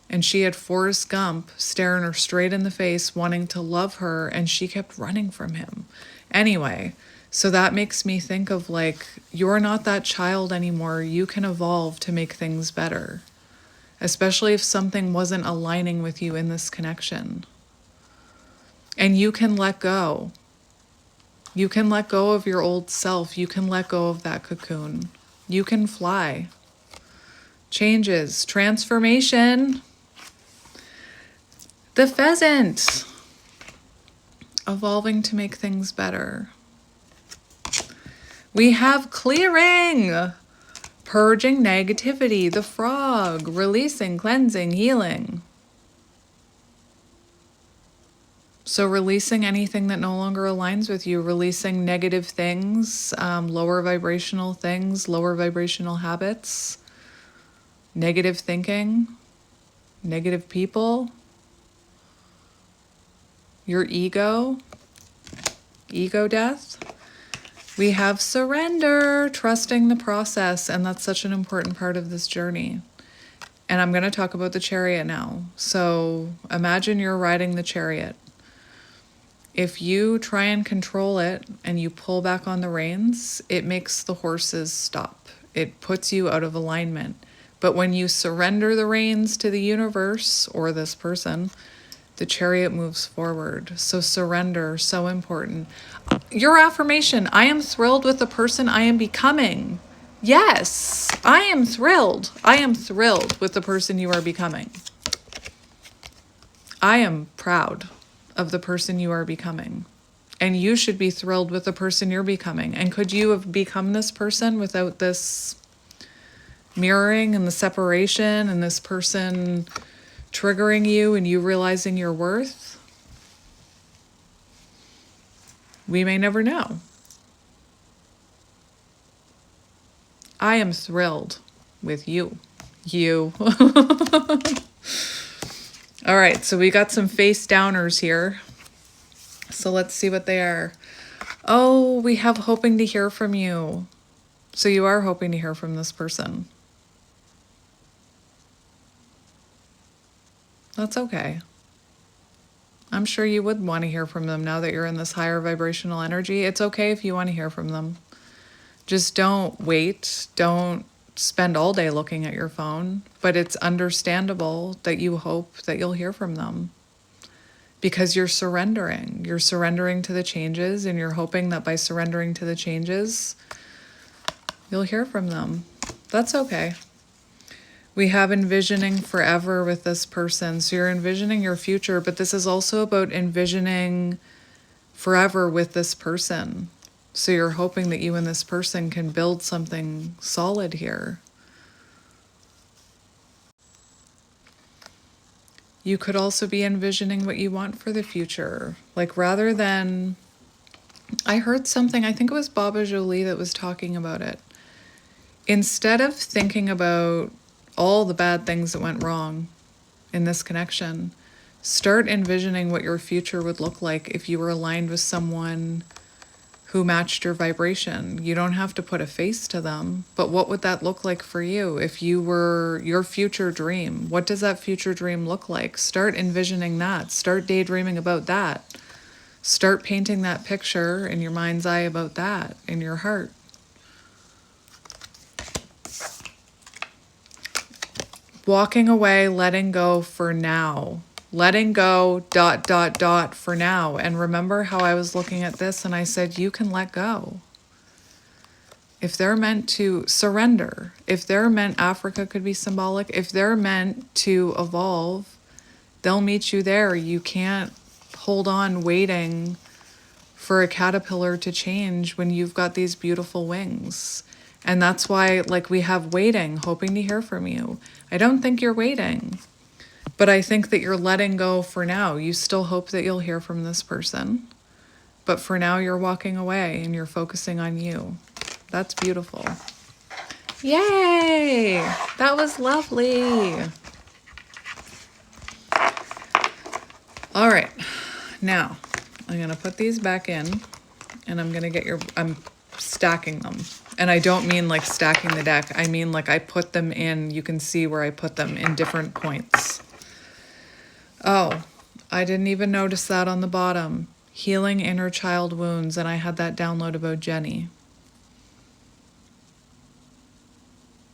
And she had Forrest Gump staring her straight in the face, wanting to love her, and she kept running from him. Anyway, so that makes me think of, like, you're not that child anymore. You can evolve to make things better, especially if something wasn't aligning with you in this connection. And you can let go. You can let go of your old self. You can let go of that cocoon. You can fly. Changes. Transformation. The pheasant. Evolving to make things better. We have clearing. Purging negativity. The frog. Releasing, cleansing, healing. So releasing anything that no longer aligns with you, releasing negative things, lower vibrational things, lower vibrational habits, negative thinking, negative people, your ego death. We have surrender, trusting the process, and that's such an important part of this journey. And I'm going to talk about the chariot now. So imagine you're riding the chariot. If you try and control it and you pull back on the reins, it makes the horses stop. It puts you out of alignment. But when you surrender the reins to the universe or this person, the chariot moves forward. So surrender, so important. Your affirmation, I am thrilled with the person I am becoming. Yes, I am thrilled. I am thrilled with the person you are becoming. I am proud of the person you are becoming. And you should be thrilled with the person you're becoming. And could you have become this person without this mirroring and the separation and this person triggering you and you realizing your worth? We may never know. I am thrilled with you. You. All right, so we got some face downers here. So let's see what they are. Oh, we have hoping to hear from you. So you are hoping to hear from this person. That's okay. I'm sure you would want to hear from them now that you're in this higher vibrational energy. It's okay if you want to hear from them. Just don't wait. Don't spend all day looking at your phone. But it's understandable that you hope that you'll hear from them. Because you're surrendering. You're surrendering to the changes, and you're hoping that by surrendering to the changes, you'll hear from them. That's okay. We have envisioning forever with this person. So you're envisioning your future, but this is also about envisioning forever with this person. So you're hoping that you and this person can build something solid here. You could also be envisioning what you want for the future. Like rather than, I heard something, I think it was Baba Jolie that was talking about it. Instead of thinking about all the bad things that went wrong in this connection, start envisioning what your future would look like if you were aligned with someone who matched your vibration. You don't have to put a face to them, but what would that look like for you if you were your future dream? What does that future dream look like? Start envisioning that. Start daydreaming about that. Start painting that picture in your mind's eye about that, in your heart. Walking away, letting go for now. Letting go, ... for now. And remember how I was looking at this and I said, you can let go. If they're meant to surrender, if they're meant, Africa could be symbolic, if they're meant to evolve, they'll meet you there. You can't hold on waiting for a caterpillar to change when you've got these beautiful wings. And that's why, like, we have waiting, hoping to hear from you. I don't think you're waiting. But I think that you're letting go for now. You still hope that you'll hear from this person. But for now, you're walking away and you're focusing on you. That's beautiful. Yay! That was lovely. All right. Now, I'm going to put these back in and I'm stacking them. And I don't mean like stacking the deck. I mean like I put them in, you can see where I put them in different points. Oh, I didn't even notice that on the bottom. Healing inner child wounds, and I had that download about Jenny.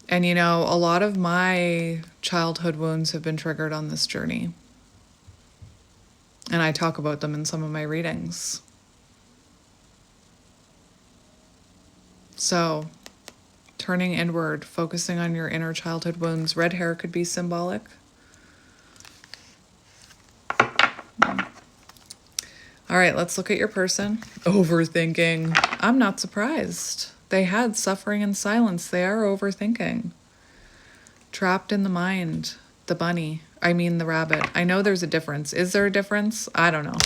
And you know, a lot of my childhood wounds have been triggered on this journey. And I talk about them in some of my readings. So, turning inward, focusing on your inner childhood wounds. Red hair could be symbolic. All right, let's look at your person. Overthinking. I'm not surprised. They had suffering in silence. They are overthinking. Trapped in the mind. The bunny. I mean the rabbit. I know there's a difference. Is there a difference? I don't know.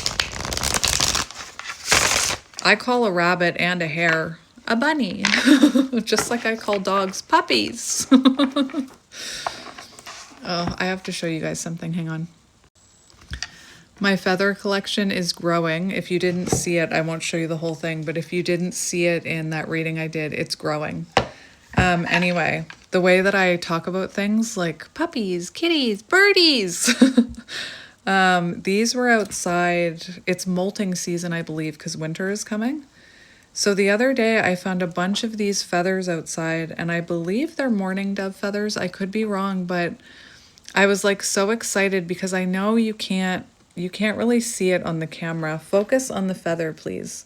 I call a rabbit and a hare a bunny. Just like I call dogs puppies. Oh, I have to show you guys something. Hang on. My feather collection is growing. If you didn't see it, I won't show you the whole thing, but if you didn't see it in that reading I did, it's growing. Anyway, the way that I talk about things like puppies, kitties, birdies, these were outside. It's molting season, I believe, because winter is coming. So the other day I found a bunch of these feathers outside, and I believe they're mourning dove feathers. I could be wrong, but I was like so excited because I know you can't really see it on the camera. Focus on the feather, please.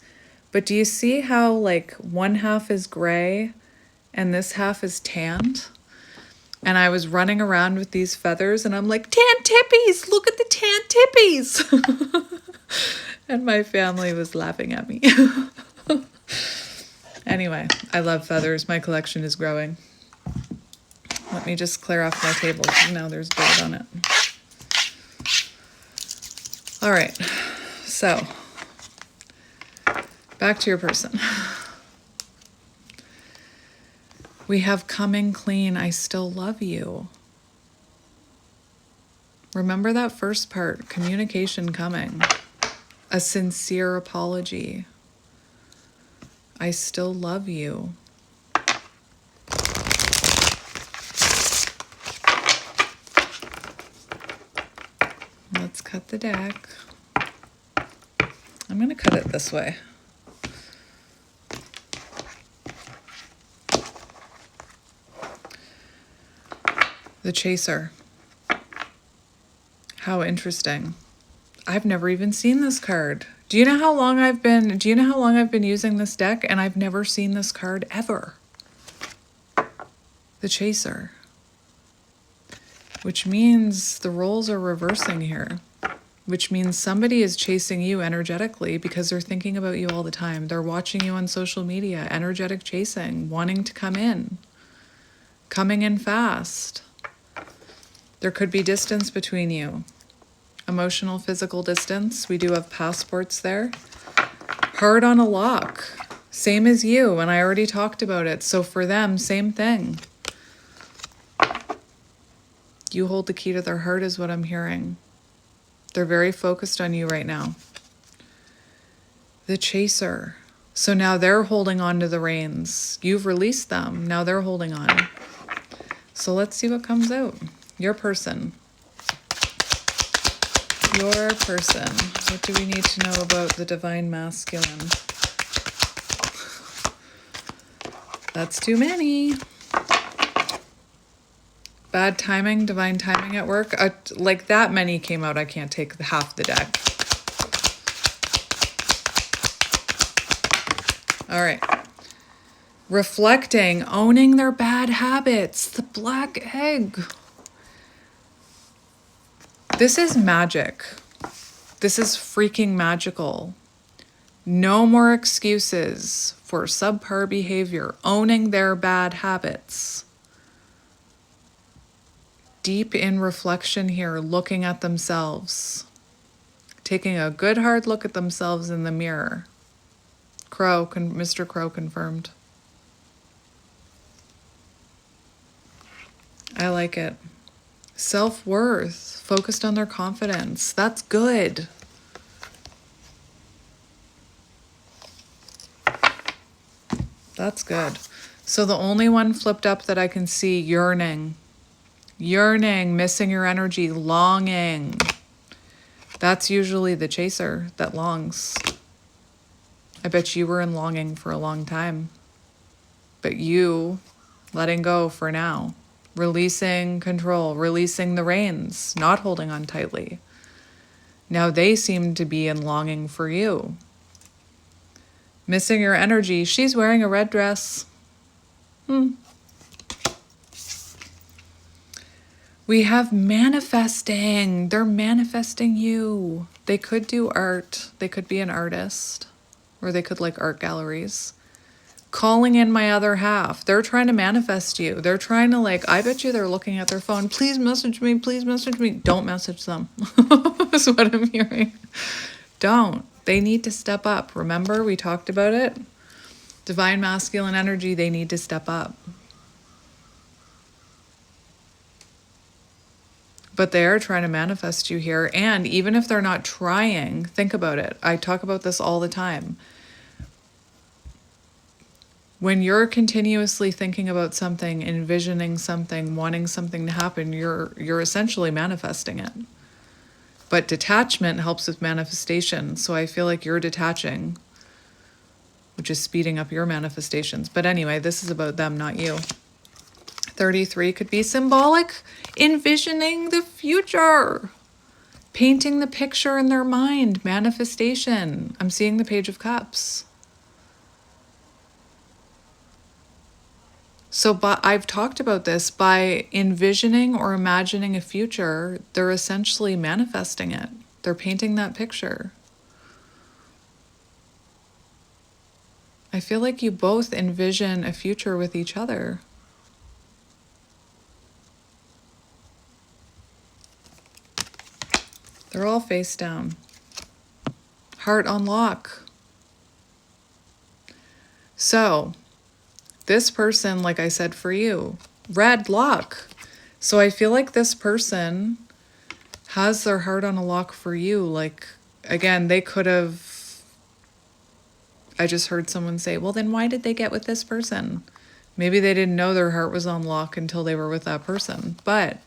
But do you see how like one half is gray and this half is tanned? And I was running around with these feathers and I'm like, tan tippies, look at the tan tippies. And my family was laughing at me. Anyway, I love feathers. My collection is growing. Let me just clear off my table because now there's dirt on it. All right, so back to your person. We have coming clean, I still love you. Remember that first part, communication coming. A sincere apology. I still love you. Let's cut the deck. I'm going to cut it this way. The Chaser. How interesting. I've never even seen this card. Do you know how long I've been using this deck and I've never seen this card ever? The Chaser. which means the roles are reversing here, which means somebody is chasing you energetically because they're thinking about you all the time. They're watching you on social media, energetic chasing, wanting to come in, coming in fast. There could be distance between you. Emotional, physical distance. We do have passports there. Hard on a lock. Same as you, and I already talked about it. So for them, same thing. You hold the key to their heart is what I'm hearing. They're very focused on you right now. The chaser. So now they're holding on to the reins. You've released them. Now they're holding on. So let's see what comes out. Your person. Your person. What do we need to know about the divine masculine? That's too many. Bad timing, divine timing at work. Like that many came out, I can't take half the deck. All right. Reflecting, owning their bad habits. The black egg. This is magic. This is freaking magical. No more excuses for subpar behavior. Owning their bad habits. Deep in reflection here, looking at themselves. Taking a good hard look at themselves in the mirror. Mr. Crow confirmed. I like it. Self-worth, focused on their confidence. That's good. That's good. So the only one flipped up that I can see, yearning. Yearning, missing your energy, longing. That's usually the chaser that longs. I bet you were in longing for a long time. But you letting go for now. Releasing control, releasing the reins, not holding on tightly. Now they seem to be in longing for you. Missing your energy. She's wearing a red dress. We have manifesting. They're manifesting you. They could do art. They could be an artist. Or they could like art galleries. Calling in my other half. They're trying to manifest you. They're trying to like, I bet you they're looking at their phone. Please message me. Please message me. Don't message them. That's what I'm hearing. Don't. They need to step up. Remember, we talked about it. Divine masculine energy, they need to step up. But they are trying to manifest you here. And even if they're not trying, think about it. I talk about this all the time. When you're continuously thinking about something, envisioning something, wanting something to happen, you're essentially manifesting it. But detachment helps with manifestation. So I feel like you're detaching, which is speeding up your manifestations. But anyway, this is about them, not you. 33 could be symbolic, envisioning the future, painting the picture in their mind, manifestation. I'm seeing the Page of Cups. So I've talked about this. By envisioning or imagining a future, they're essentially manifesting it. They're painting that picture. I feel like you both envision a future with each other. They're all face down. Heart on lock. So this person, like I said for you, red lock. So I feel like this person has their heart on a lock for you. Like, again, they could have, I just heard someone say, well, then why did they get with this person? Maybe they didn't know their heart was on lock until they were with that person. But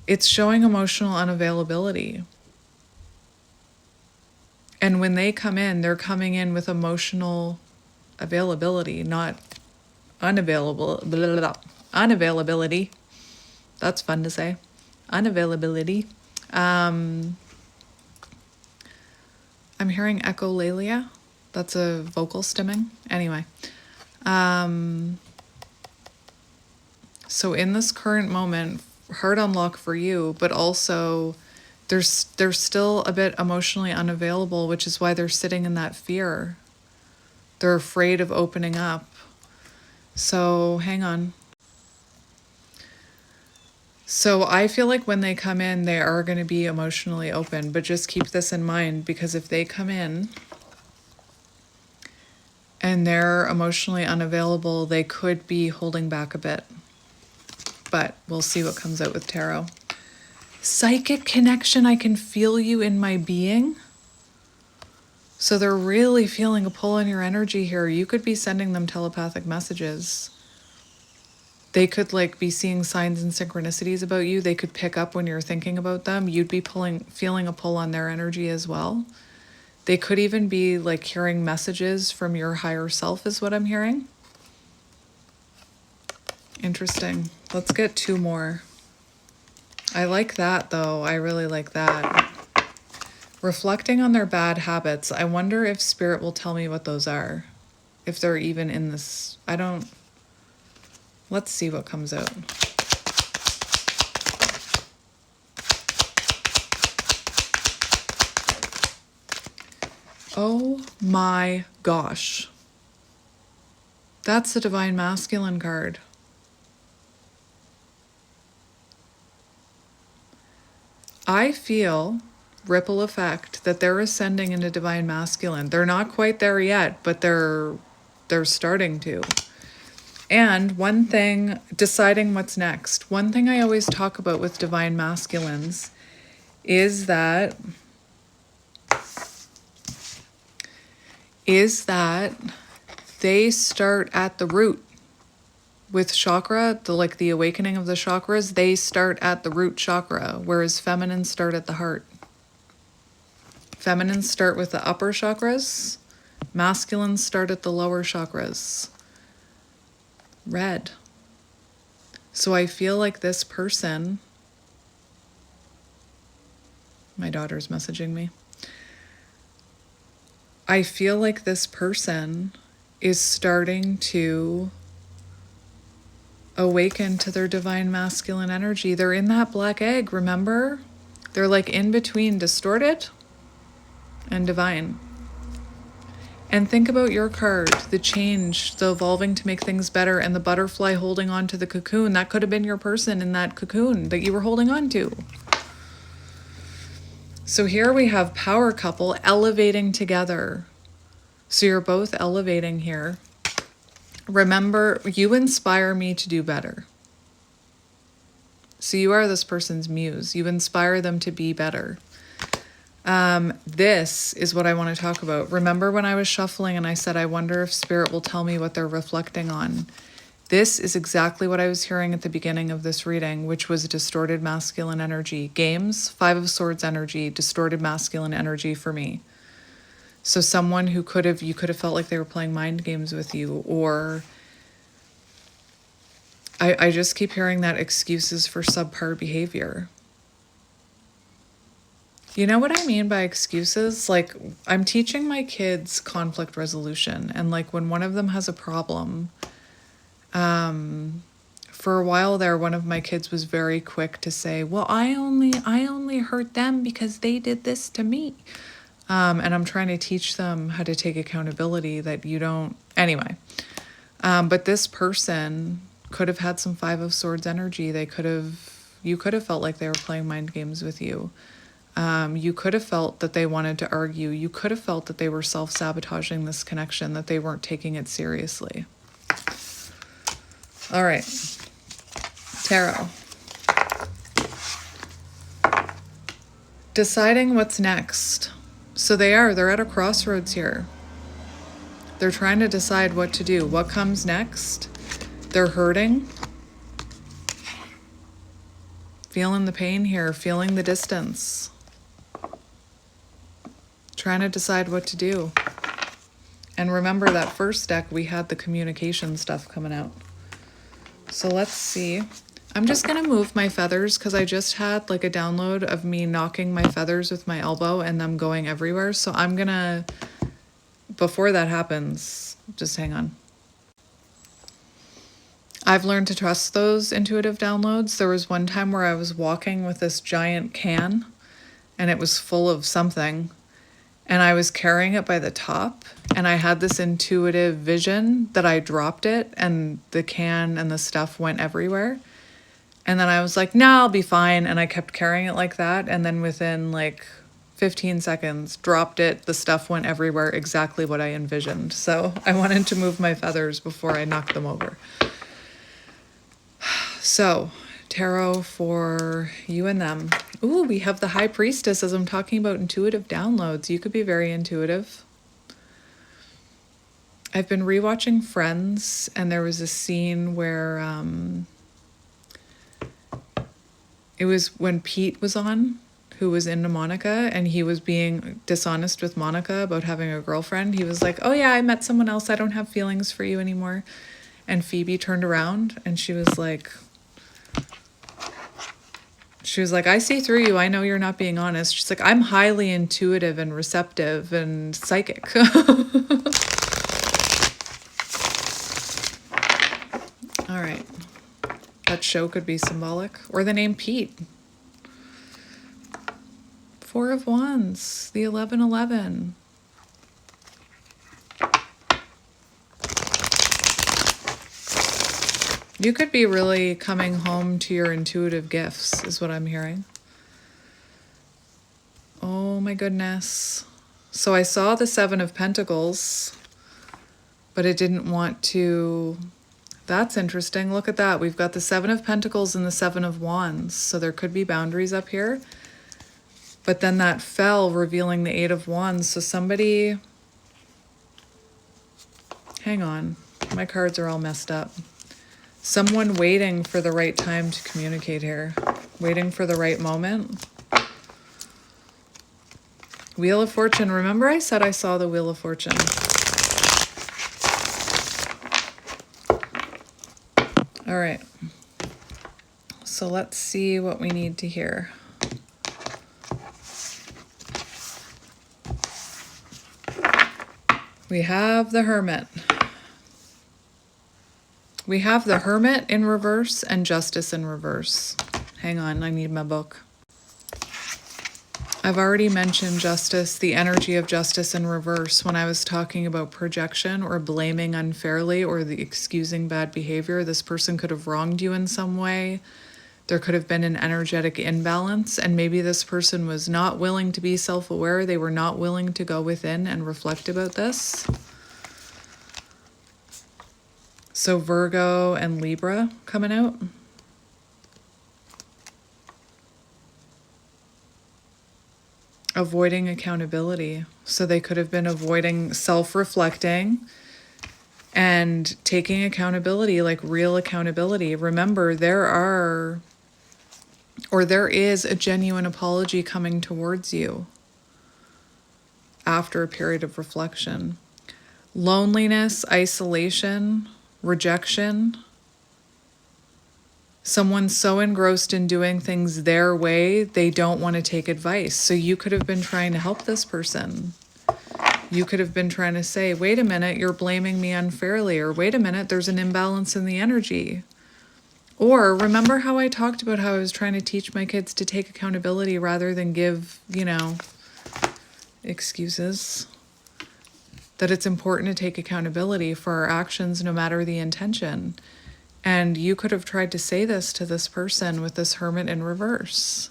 it's showing emotional unavailability. And when they come in, they're coming in with emotional availability, not unavailability. That's fun to say. Unavailability. I'm hearing echolalia. That's a vocal stimming. Anyway. So in this current moment, heart unlock for you, but also they're still a bit emotionally unavailable, which is why they're sitting in that fear. They're afraid of opening up. So hang on. So I feel like when they come in, they are going to be emotionally open, but just keep this in mind, because if they come in and they're emotionally unavailable, they could be holding back a bit. But we'll see what comes out with tarot. Psychic connection, I can feel you in my being. So they're really feeling a pull on your energy here. You could be sending them telepathic messages. They could like be seeing signs and synchronicities about you. They could pick up when you're thinking about them. You'd be feeling a pull on their energy as well. They could even be like hearing messages from your higher self is what I'm hearing. Interesting. Let's get 2 more. I like that though. I really like that. Reflecting on their bad habits. I wonder if spirit will tell me what those are. If they're even in this. Let's see what comes out. Oh my gosh. That's the Divine Masculine card. I feel ripple effect that they're ascending into Divine Masculine. They're not quite there yet, but they're starting to. And one thing, deciding what's next. One thing I always talk about with Divine Masculines is that they start at the root. With chakra, the awakening of the chakras, they start at the root chakra, whereas feminines start at the heart. Feminines start with the upper chakras, masculines start at the lower chakras. Red. So I feel like this person, my daughter's messaging me. I feel like this person is starting to awaken to their Divine Masculine energy. They're in that black egg, remember? They're like in between distorted and divine. And think about your card, the change, the evolving to make things better, and the butterfly holding on to the cocoon. That could have been your person in that cocoon that you were holding on to. So here we have power couple elevating together. So you're both elevating here. Remember, you inspire me to do better. So you are this person's muse. You inspire them to be better. This is what I want to talk about. Remember when I was shuffling and I said, I wonder if spirit will tell me what they're reflecting on. This is exactly what I was hearing at the beginning of this reading, which was distorted masculine energy. Games, 5 of Swords energy, distorted masculine energy for me. So someone who you could have felt like they were playing mind games with you, or I just keep hearing that excuses for subpar behavior. You know what I mean by excuses? Like, I'm teaching my kids conflict resolution, and like when one of them has a problem, for a while there, one of my kids was very quick to say, well, I only hurt them because they did this to me. And I'm trying to teach them how to take accountability that you don't, anyway. But this person could have had some 5 of Swords energy. You could have felt like they were playing mind games with you. You could have felt that they wanted to argue. You could have felt that they were self-sabotaging this connection, that they weren't taking it seriously. All right. Tarot. Deciding what's next. So they're at a crossroads here. They're trying to decide what to do. What comes next? They're hurting. Feeling the pain here, feeling the distance. Trying to decide what to do. And remember that first deck, we had the communication stuff coming out. So let's see. I'm just going to move my feathers because I just had like a download of me knocking my feathers with my elbow and them going everywhere. So I'm going to, before that happens, just hang on. I've learned to trust those intuitive downloads. There was one time where I was walking with this giant can and it was full of something, and I was carrying it by the top, and I had this intuitive vision that I dropped it and the can and the stuff went everywhere. And then I was like, no, I'll be fine. And I kept carrying it like that. And then within like 15 seconds, dropped it. The stuff went everywhere, exactly what I envisioned. So I wanted to move my feathers before I knocked them over. So, tarot for you and them. Ooh, we have the High Priestess as I'm talking about intuitive downloads. You could be very intuitive. I've been rewatching Friends, and there was a scene where it was when Pete was on, who was into Monica, and he was being dishonest with Monica about having a girlfriend. He was like, oh yeah, I met someone else. I don't have feelings for you anymore. And Phoebe turned around and she was like, I see through you. I know you're not being honest. She's like, I'm highly intuitive and receptive and psychic. All right. That show could be symbolic. Or the name Pete. 4 of Wands. The 1111. You could be really coming home to your intuitive gifts, is what I'm hearing. Oh my goodness. So I saw the 7 of Pentacles, but it didn't want to... That's interesting. Look at that. We've got the 7 of Pentacles and the 7 of Wands. So there could be boundaries up here. But then that fell, revealing the 8 of Wands. So somebody... Hang on. My cards are all messed up. Someone waiting for the right time to communicate here. Waiting for the right moment. Wheel of Fortune. Remember I said I saw the Wheel of Fortune. All right. So let's see what we need to hear. We have the Hermit. We have the Hermit in reverse and Justice in reverse. Hang on, I need my book. I've already mentioned Justice, the energy of Justice in reverse, when I was talking about projection or blaming unfairly or the excusing bad behavior. This person could have wronged you in some way. There could have been an energetic imbalance, and maybe this person was not willing to be self-aware. They were not willing to go within and reflect about this. So Virgo and Libra coming out. Avoiding accountability. So they could have been avoiding self-reflecting and taking accountability, like real accountability. Remember, there is a genuine apology coming towards you after a period of reflection. Loneliness, isolation, rejection. Someone's so engrossed in doing things their way, they don't want to take advice. So you could have been trying to help this person. You could have been trying to say, wait a minute, you're blaming me unfairly, or wait a minute, there's an imbalance in the energy. Or remember how I talked about how I was trying to teach my kids to take accountability rather than give, excuses? That it's important to take accountability for our actions no matter the intention. And you could have tried to say this to this person with this Hermit in reverse.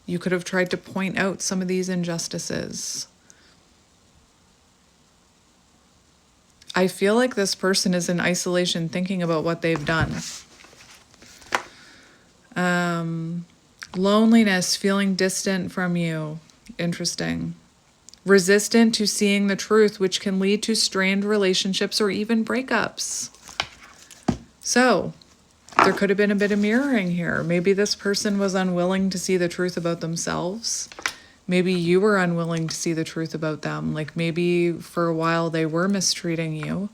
You could have tried to point out some of these injustices. I feel like this person is in isolation thinking about what they've done. Loneliness, feeling distant from you. Interesting. Resistant to seeing the truth, which can lead to strained relationships or even breakups. So, there could have been a bit of mirroring here. Maybe this person was unwilling to see the truth about themselves. Maybe you were unwilling to see the truth about them. Like maybe for a while they were mistreating you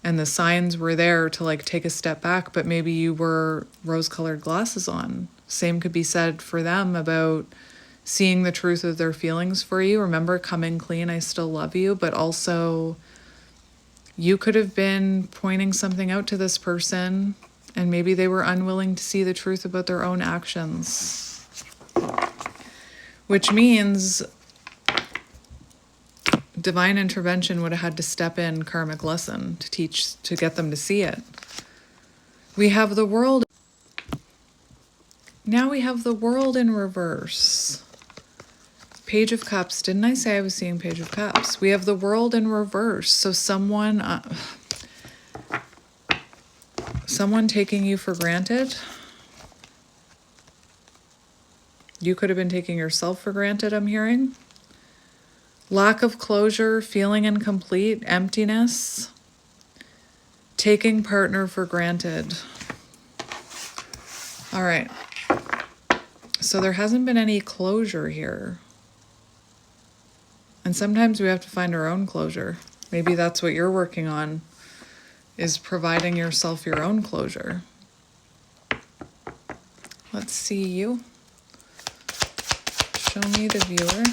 and the signs were there to take a step back, but maybe you were rose-colored glasses on. Same could be said for them about seeing the truth of their feelings for you. Remember, coming clean, I still love you, but also you could have been pointing something out to this person And maybe they were unwilling to see the truth about their own actions. Which means divine intervention would have had to step in, karmic lesson, to teach, to get them to see it. We have the world. Now we have the world in reverse. Page of Cups. Didn't I say I was seeing Page of Cups? We have the world in reverse. So someone taking you for granted. You could have been taking yourself for granted, I'm hearing. Lack of closure, feeling incomplete, emptiness. Taking partner for granted. All right. So there hasn't been any closure here. And sometimes we have to find our own closure. Maybe that's what you're working on, is providing yourself your own closure. Let's see you. Show me the viewer.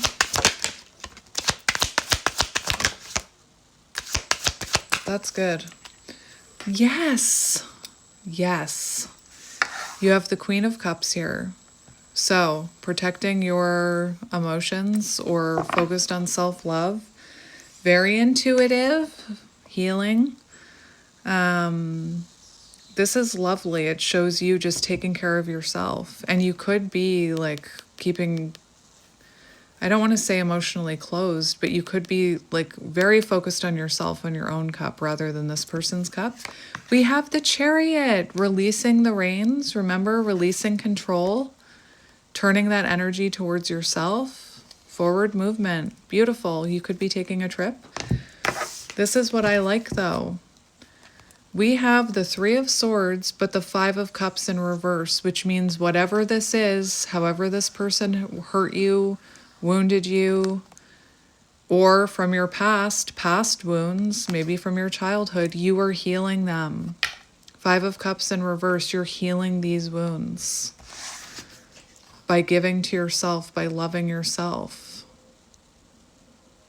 That's good. Yes. Yes. You have the Queen of Cups here. So, protecting your emotions or focused on self-love. Very intuitive, healing. This is lovely. It shows you just taking care of yourself. And you could be like keeping, I don't want to say emotionally closed, but you could be like very focused on yourself, on your own cup, rather than this person's cup. We have the Chariot, releasing the reins. Remember, releasing control, turning that energy towards yourself. Forward movement. Beautiful. You could be taking a trip. This is what I like, though. We have the Three of Swords, but the Five of Cups in reverse, which means whatever this is, however this person hurt you, wounded you, or from your past wounds, maybe from your childhood, you are healing them. Five of Cups in reverse, you're healing these wounds by giving to yourself, by loving yourself.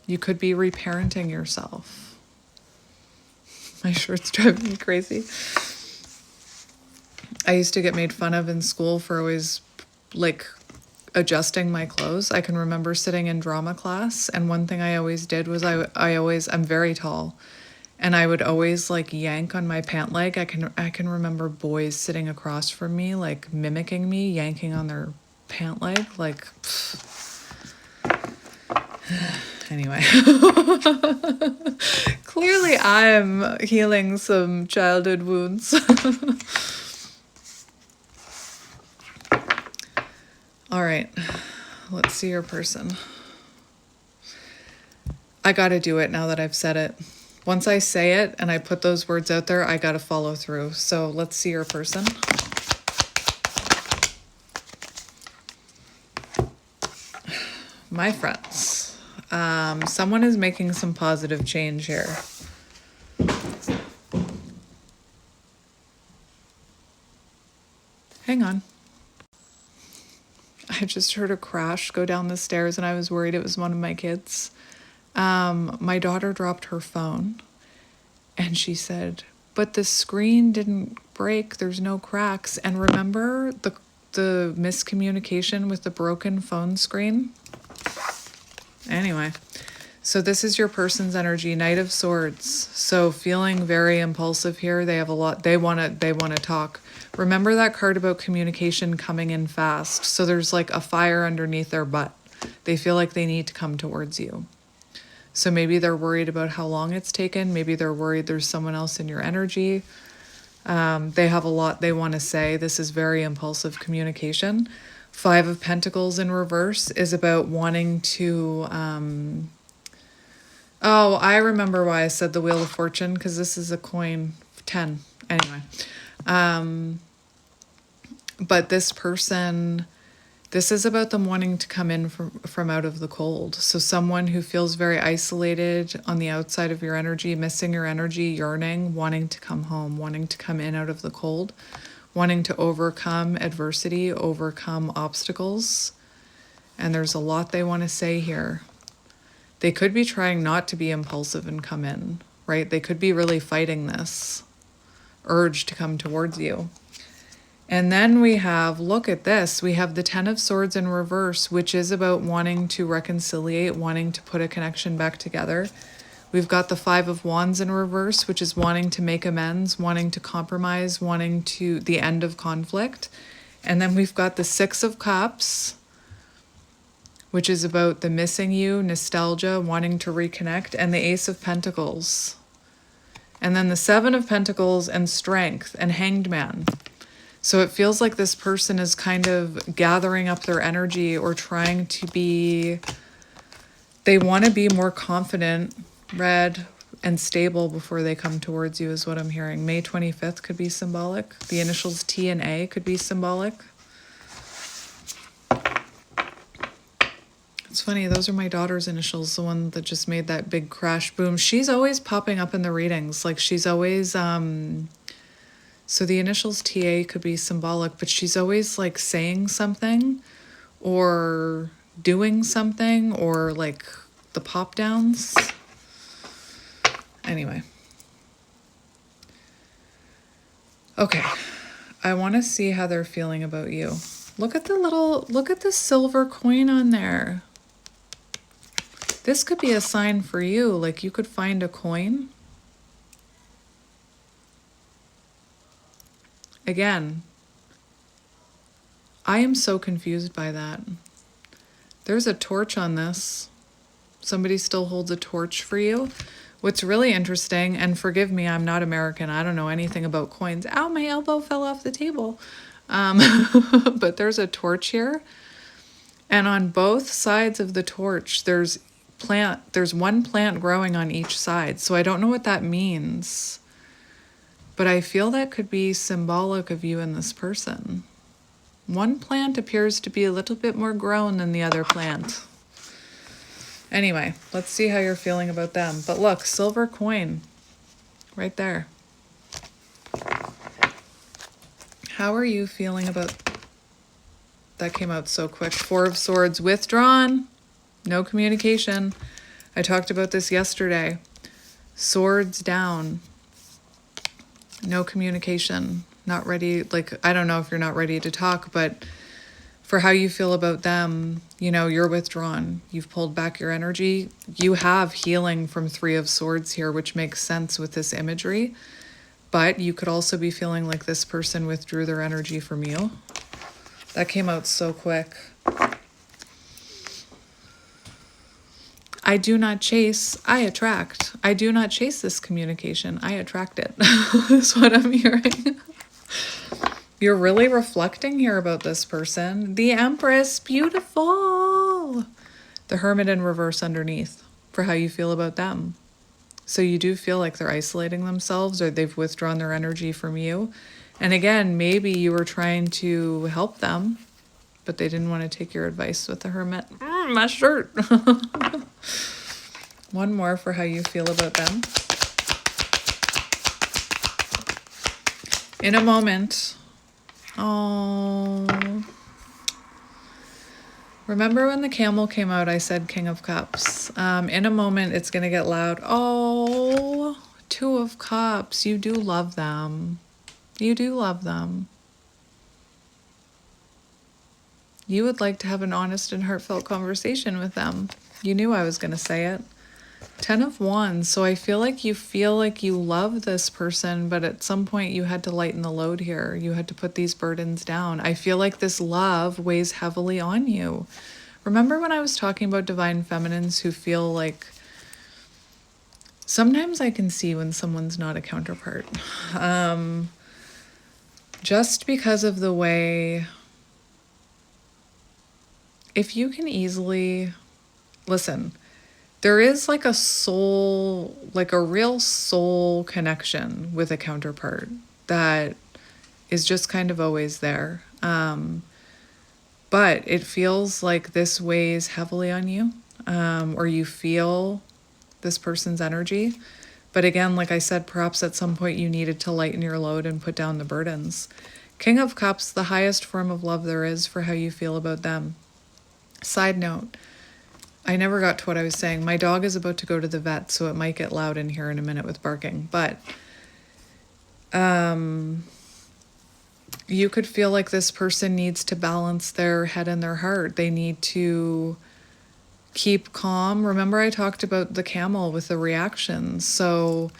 You could be reparenting yourself. My shirt's driving me crazy. I used to get made fun of in school for always like adjusting my clothes. I can remember sitting in drama class, and one thing I always did was I'm very tall, and I would always like yank on my pant leg. I can remember boys sitting across from me like mimicking me, yanking on their pant leg, like anyway. Clearly I'm healing some childhood wounds. All right, let's see your person. I gotta do it now that I've said it. Once I say it and I put those words out there, I gotta follow through. So let's see your person. My friends, someone is making some positive change here. Hang on. I just heard a crash go down the stairs and I was worried it was one of my kids. My daughter dropped her phone and she said, but the screen didn't break, there's no cracks. And remember the miscommunication with the broken phone screen? Anyway, so this is your person's energy, Knight of Swords. So feeling very impulsive here. They have a lot, they want to talk. Remember that card about communication coming in fast. So there's like a fire underneath their butt. They feel like they need to come towards you. So maybe they're worried about how long it's taken. Maybe they're worried there's someone else in your energy. They have a lot they want to say. This is very impulsive communication. Five of Pentacles in reverse is about wanting to... Oh, I remember why I said the Wheel of Fortune, because this is a coin 10. Anyway. But this person, this is about them wanting to come in from out of the cold. So someone who feels very isolated on the outside of your energy, missing your energy, yearning, wanting to come home, wanting to come in out of the cold, wanting to overcome adversity, overcome obstacles. And there's a lot they want to say here. They could be trying not to be impulsive and come in, right? They could be really fighting this urge to come towards you. And then we have, look at this, we have the Ten of Swords in reverse, which is about wanting to reconciliate, wanting to put a connection back together. We've got the Five of Wands in reverse, which is wanting to make amends, wanting to compromise, wanting to the end of conflict. And then we've got the Six of Cups, which is about the missing you, nostalgia, wanting to reconnect, and the Ace of Pentacles. And then the Seven of Pentacles and Strength and Hanged Man. So it feels like this person is kind of gathering up their energy or trying to be, they want to be more confident, red, and stable before they come towards you is what I'm hearing. May 25th could be symbolic. The initials T and A could be symbolic. It's funny, those are my daughter's initials, the one that just made that big crash boom. She's always popping up in the readings. Like she's always, so the initials TA could be symbolic, but she's always like saying something or doing something or like the pop downs. Anyway. Okay. I want to see how they're feeling about you. Look at the silver coin on there. This could be a sign for you. Like you could find a coin. Again, I am so confused by that. There's a torch on this. Somebody still holds a torch for you. What's really interesting, and forgive me, I'm not American. I don't know anything about coins. Ow, my elbow fell off the table. But there's a torch here. And on both sides of the torch, there's one plant growing on each side. So I don't know what that means. But I feel that could be symbolic of you and this person. One plant appears to be a little bit more grown than the other plant. Anyway, let's see how you're feeling about them. But look, silver coin right there. How are you feeling about... That came out so quick. Four of Swords, withdrawn. No communication. I talked about this yesterday. Swords down. No communication, not ready. Like, I don't know if you're not ready to talk, but for how you feel about them, you know, you're withdrawn. You've pulled back your energy. You have healing from Three of Swords here, which makes sense with this imagery. But you could also be feeling like this person withdrew their energy from you. That came out so quick. I do not chase, I attract. I do not chase this communication, I attract it. Is what I'm hearing. You're really reflecting here about this person. The Empress, beautiful. The Hermit in reverse underneath for how you feel about them. So you do feel like they're isolating themselves or they've withdrawn their energy from you. And again, maybe you were trying to help them, but they didn't want to take your advice with the Hermit. My shirt. One more for how you feel about them. In a moment. Oh. Remember when the camel came out, I said King of Cups. In a moment, it's going to get loud. Oh, Two of Cups. You do love them. You do love them. You would like to have an honest and heartfelt conversation with them. You knew I was going to say it. Ten of Wands. So I feel like you love this person, but at some point you had to lighten the load here. You had to put these burdens down. I feel like this love weighs heavily on you. Remember when I was talking about divine feminines who feel like... Sometimes I can see when someone's not a counterpart. Just because of the way... If you can easily... Listen, there is like a soul, like a real soul connection with a counterpart that is just kind of always there. But it feels like this weighs heavily on you, or you feel this person's energy. But again, like I said, perhaps at some point you needed to lighten your load and put down the burdens. King of Cups, the highest form of love there is for how you feel about them. Side note, I never got to what I was saying. My dog is about to go to the vet, so it might get loud in here in a minute with barking. But You could feel like this person needs to balance their head and their heart. They need to keep calm. Remember, I talked about the camel with the reactions. So,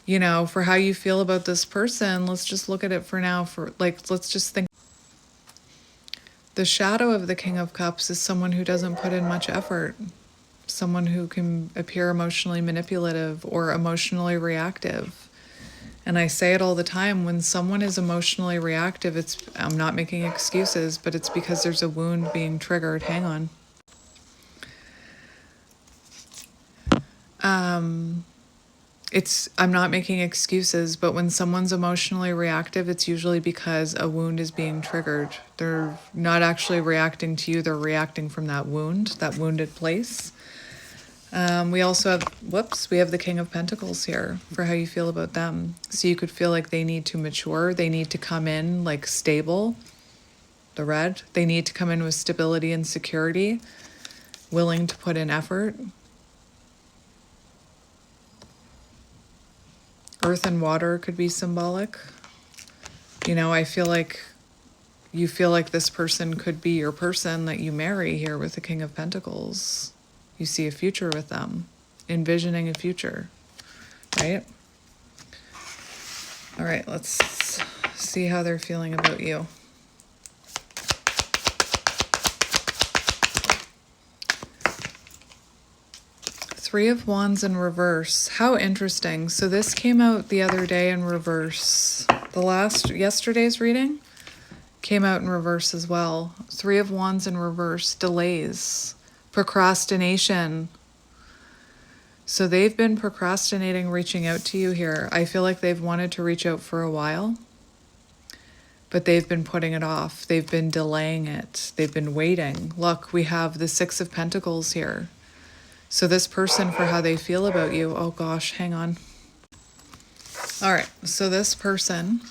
for how you feel about this person, let's just look at it for now. Let's just think. The shadow of the King of Cups is someone who doesn't put in much effort, someone who can appear emotionally manipulative or emotionally reactive. And I say it all the time, when someone is emotionally reactive, I'm not making excuses, but it's because there's a wound being triggered. Hang on. I'm not making excuses, but when someone's emotionally reactive, it's usually because a wound is being triggered. They're not actually reacting to you, they're reacting from that wound, that wounded place. We also have the King of Pentacles here for how you feel about them. So you could feel like they need to mature, they need to come in like stable, the red. They need to come in with stability and security, willing to put in effort. Earth and water could be symbolic. I feel like you feel like this person could be your person that you marry here with the King of Pentacles. You see a future with them, envisioning a future, right? All right, let's see how they're feeling about you. Three of Wands in reverse. How interesting. So this came out the other day in reverse. Yesterday's reading came out in reverse as well. Three of Wands in reverse. Delays. Procrastination. So they've been procrastinating reaching out to you here. I feel like they've wanted to reach out for a while, but they've been putting it off. They've been delaying it. They've been waiting. Look, we have the Six of Pentacles here. So this person, for how they feel about you, oh gosh, hang on. All right, so this person,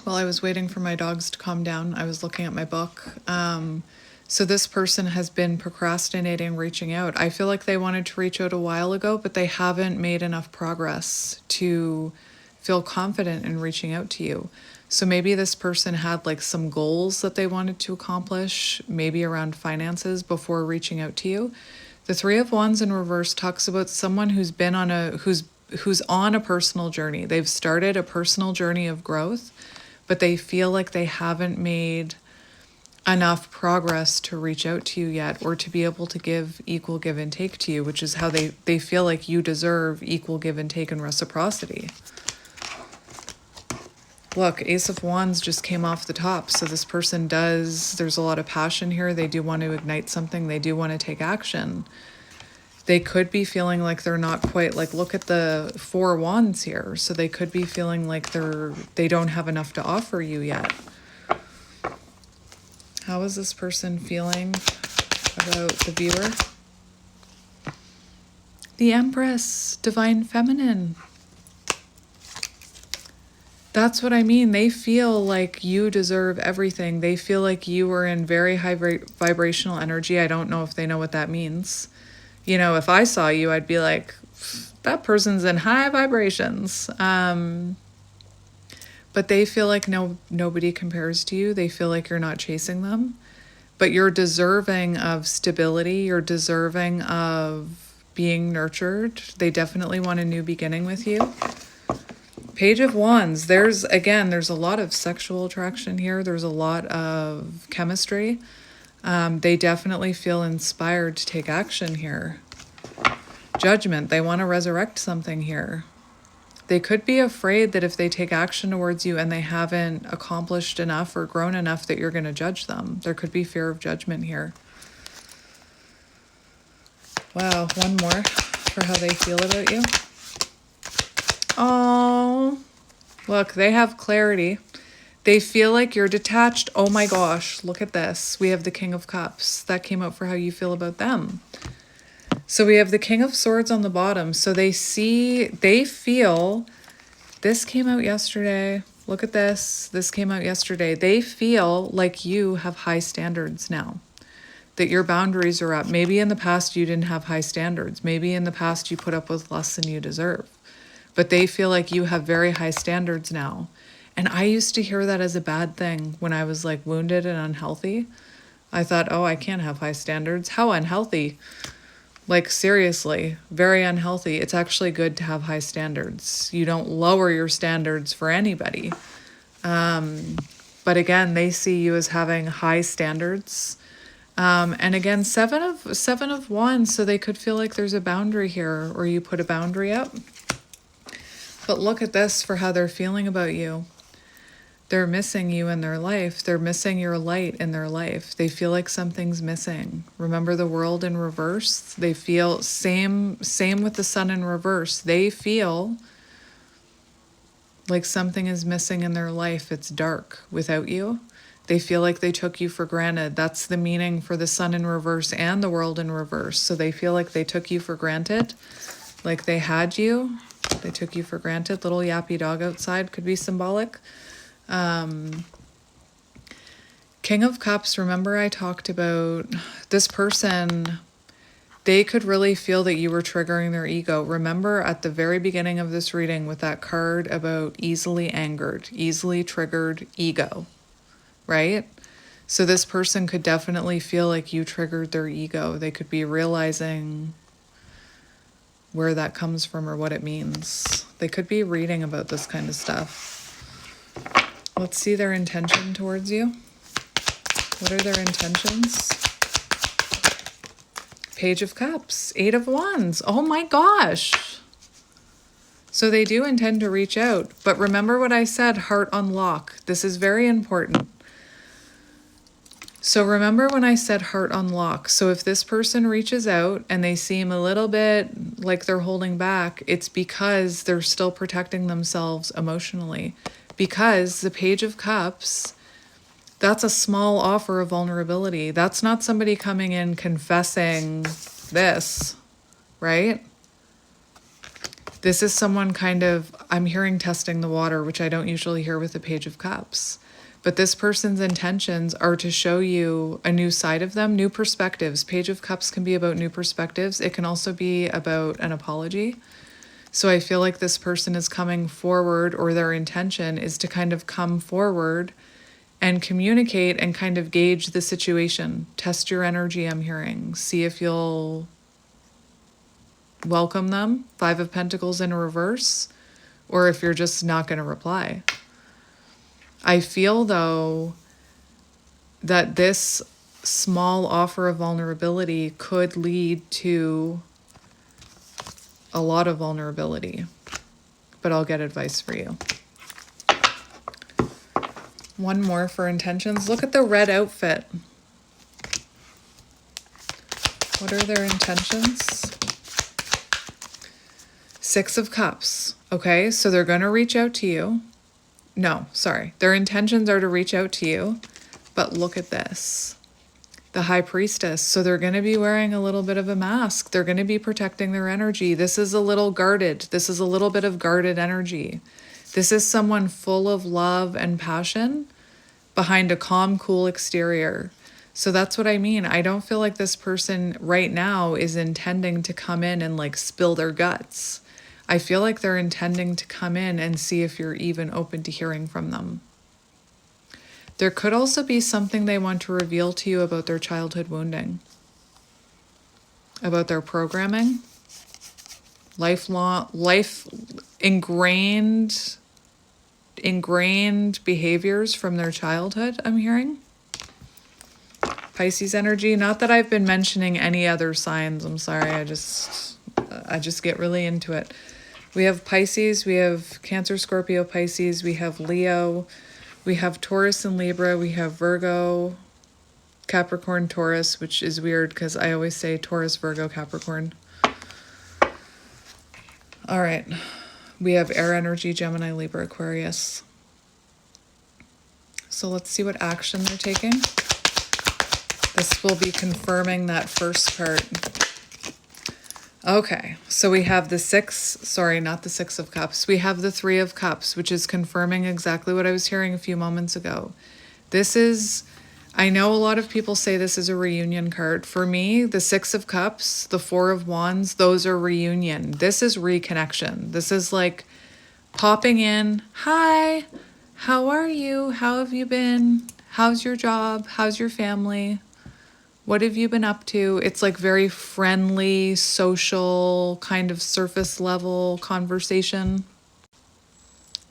while I was waiting for my dogs to calm down, I was looking at my book. So this person has been procrastinating reaching out. I feel like they wanted to reach out a while ago, but they haven't made enough progress to feel confident in reaching out to you. So maybe this person had like some goals that they wanted to accomplish, maybe around finances, before reaching out to you. The Three of Wands in reverse talks about someone who's been who's on a personal journey. They've started a personal journey of growth, but they feel like they haven't made enough progress to reach out to you yet, or to be able to give equal give and take to you, which is how they feel like you deserve equal give and take and reciprocity. Look, Ace of Wands just came off the top. So this person there's a lot of passion here. They do want to ignite something. They do want to take action. They could be feeling like they're not quite, like, look at the Four Wands here. So they could be feeling like they don't have enough to offer you yet. How is this person feeling about the viewer? The Empress, Divine Feminine. That's what I mean. They feel like you deserve everything. They feel like you are in very high vibrational energy. I don't know if they know what that means. If I saw you, I'd be like, that person's in high vibrations. But they feel like nobody compares to you. They feel like you're not chasing them. But you're deserving of stability. You're deserving of being nurtured. They definitely want a new beginning with you. Page of Wands, there's a lot of sexual attraction here. There's a lot of chemistry. They definitely feel inspired to take action here. Judgment, they want to resurrect something here. They could be afraid that if they take action towards you and they haven't accomplished enough or grown enough, that you're going to judge them. There could be fear of judgment here. Wow, one more for how they feel about you. Oh, look, they have clarity. They feel like you're detached. Oh my gosh, look at this. We have the King of Cups. That came out for how you feel about them. So we have the King of Swords on the bottom. So they feel, this came out yesterday. Look at this. This came out yesterday. They feel like you have high standards now, that your boundaries are up. Maybe in the past you didn't have high standards. Maybe in the past you put up with less than you deserve. but they feel like you have very high standards now. And I used to hear that as a bad thing when I was like wounded and unhealthy. I thought, oh, I can't have high standards. How unhealthy. Like, seriously, very unhealthy. It's actually good to have high standards. You don't lower your standards for anybody. But again, they see you as having high standards. And again, seven of wands, so they could feel like there's a boundary here, or you put a boundary up. But look at this for how they're feeling about you. They're missing you in their life. They're missing your light in their life. They feel like something's missing. Remember the world in reverse? They feel same with the sun in reverse. They feel like something is missing in their life. It's dark without you. They feel like they took you for granted. That's the meaning for the sun in reverse and the world in reverse. So they feel like they took you for granted, like they had you. They took you for granted. Little yappy dog outside could be symbolic. King of Cups, remember I talked about this person, they could really feel that you were triggering their ego. Remember at the very beginning of this reading with that card about easily angered, easily triggered ego, right? So this person could definitely feel like you triggered their ego. They could be realizing where that comes from or what it means. They could be reading about this kind of stuff. Let's see their intention towards you. What are their intentions? Page of Cups, 8 of Wands. Oh my gosh. So they do intend to reach out. But remember what I said, heart unlock. This is very important. So remember when I said heart unlock. So if this person reaches out and they seem a little bit like they're holding back, it's because they're still protecting themselves emotionally. Because the Page of Cups, that's a small offer of vulnerability. That's not somebody coming in confessing this, right? This is someone kind of, I'm hearing testing the water, which I don't usually hear with the Page of Cups. But this person's intentions are to show you a new side of them, new perspectives. Page of Cups can be about new perspectives. It can also be about an apology. So I feel like this person is coming forward, or their intention is to kind of come forward and communicate and kind of gauge the situation. Test your energy, I'm hearing. See if you'll welcome them. 5 of Pentacles in reverse, or if you're just not going to reply. I feel, though, that this small offer of vulnerability could lead to a lot of vulnerability, but I'll get advice for you. One more for intentions. Look at the red outfit. What are their intentions? 6 of Cups. Okay, so they're going to reach out to you. No, sorry. Their intentions are to reach out to you, but look at this. The High Priestess. So they're going to be wearing a little bit of a mask. They're going to be protecting their energy. This is a little guarded. This is a little bit of guarded energy. This is someone full of love and passion behind a calm, cool exterior. So that's what I mean. I don't feel like this person right now is intending to come in and like spill their guts. I feel like they're intending to come in and see if you're even open to hearing from them. There could also be something they want to reveal to you about their childhood wounding, about their programming, life ingrained behaviors from their childhood, I'm hearing. Pisces energy. Not that I've been mentioning any other signs. I'm sorry. I just get really into it. We have Pisces, we have Cancer, Scorpio, Pisces, we have Leo, we have Taurus and Libra, we have Virgo, Capricorn, Taurus, which is weird because I always say Taurus, Virgo, Capricorn. All right. We have air energy, Gemini, Libra, Aquarius. So let's see what action they're taking. This will be confirming that first part. Okay, so we have the 6 of Cups. We have the 3 of Cups, which is confirming exactly what I was hearing a few moments ago. This is, I know a lot of people say this is a reunion card. For me, the Six of Cups, the Four of Wands, those are reunion. This is reconnection. This is like popping in. Hi, how are you? How have you been? How's your job? How's your family? What have you been up to? It's like very friendly, social, kind of surface level conversation.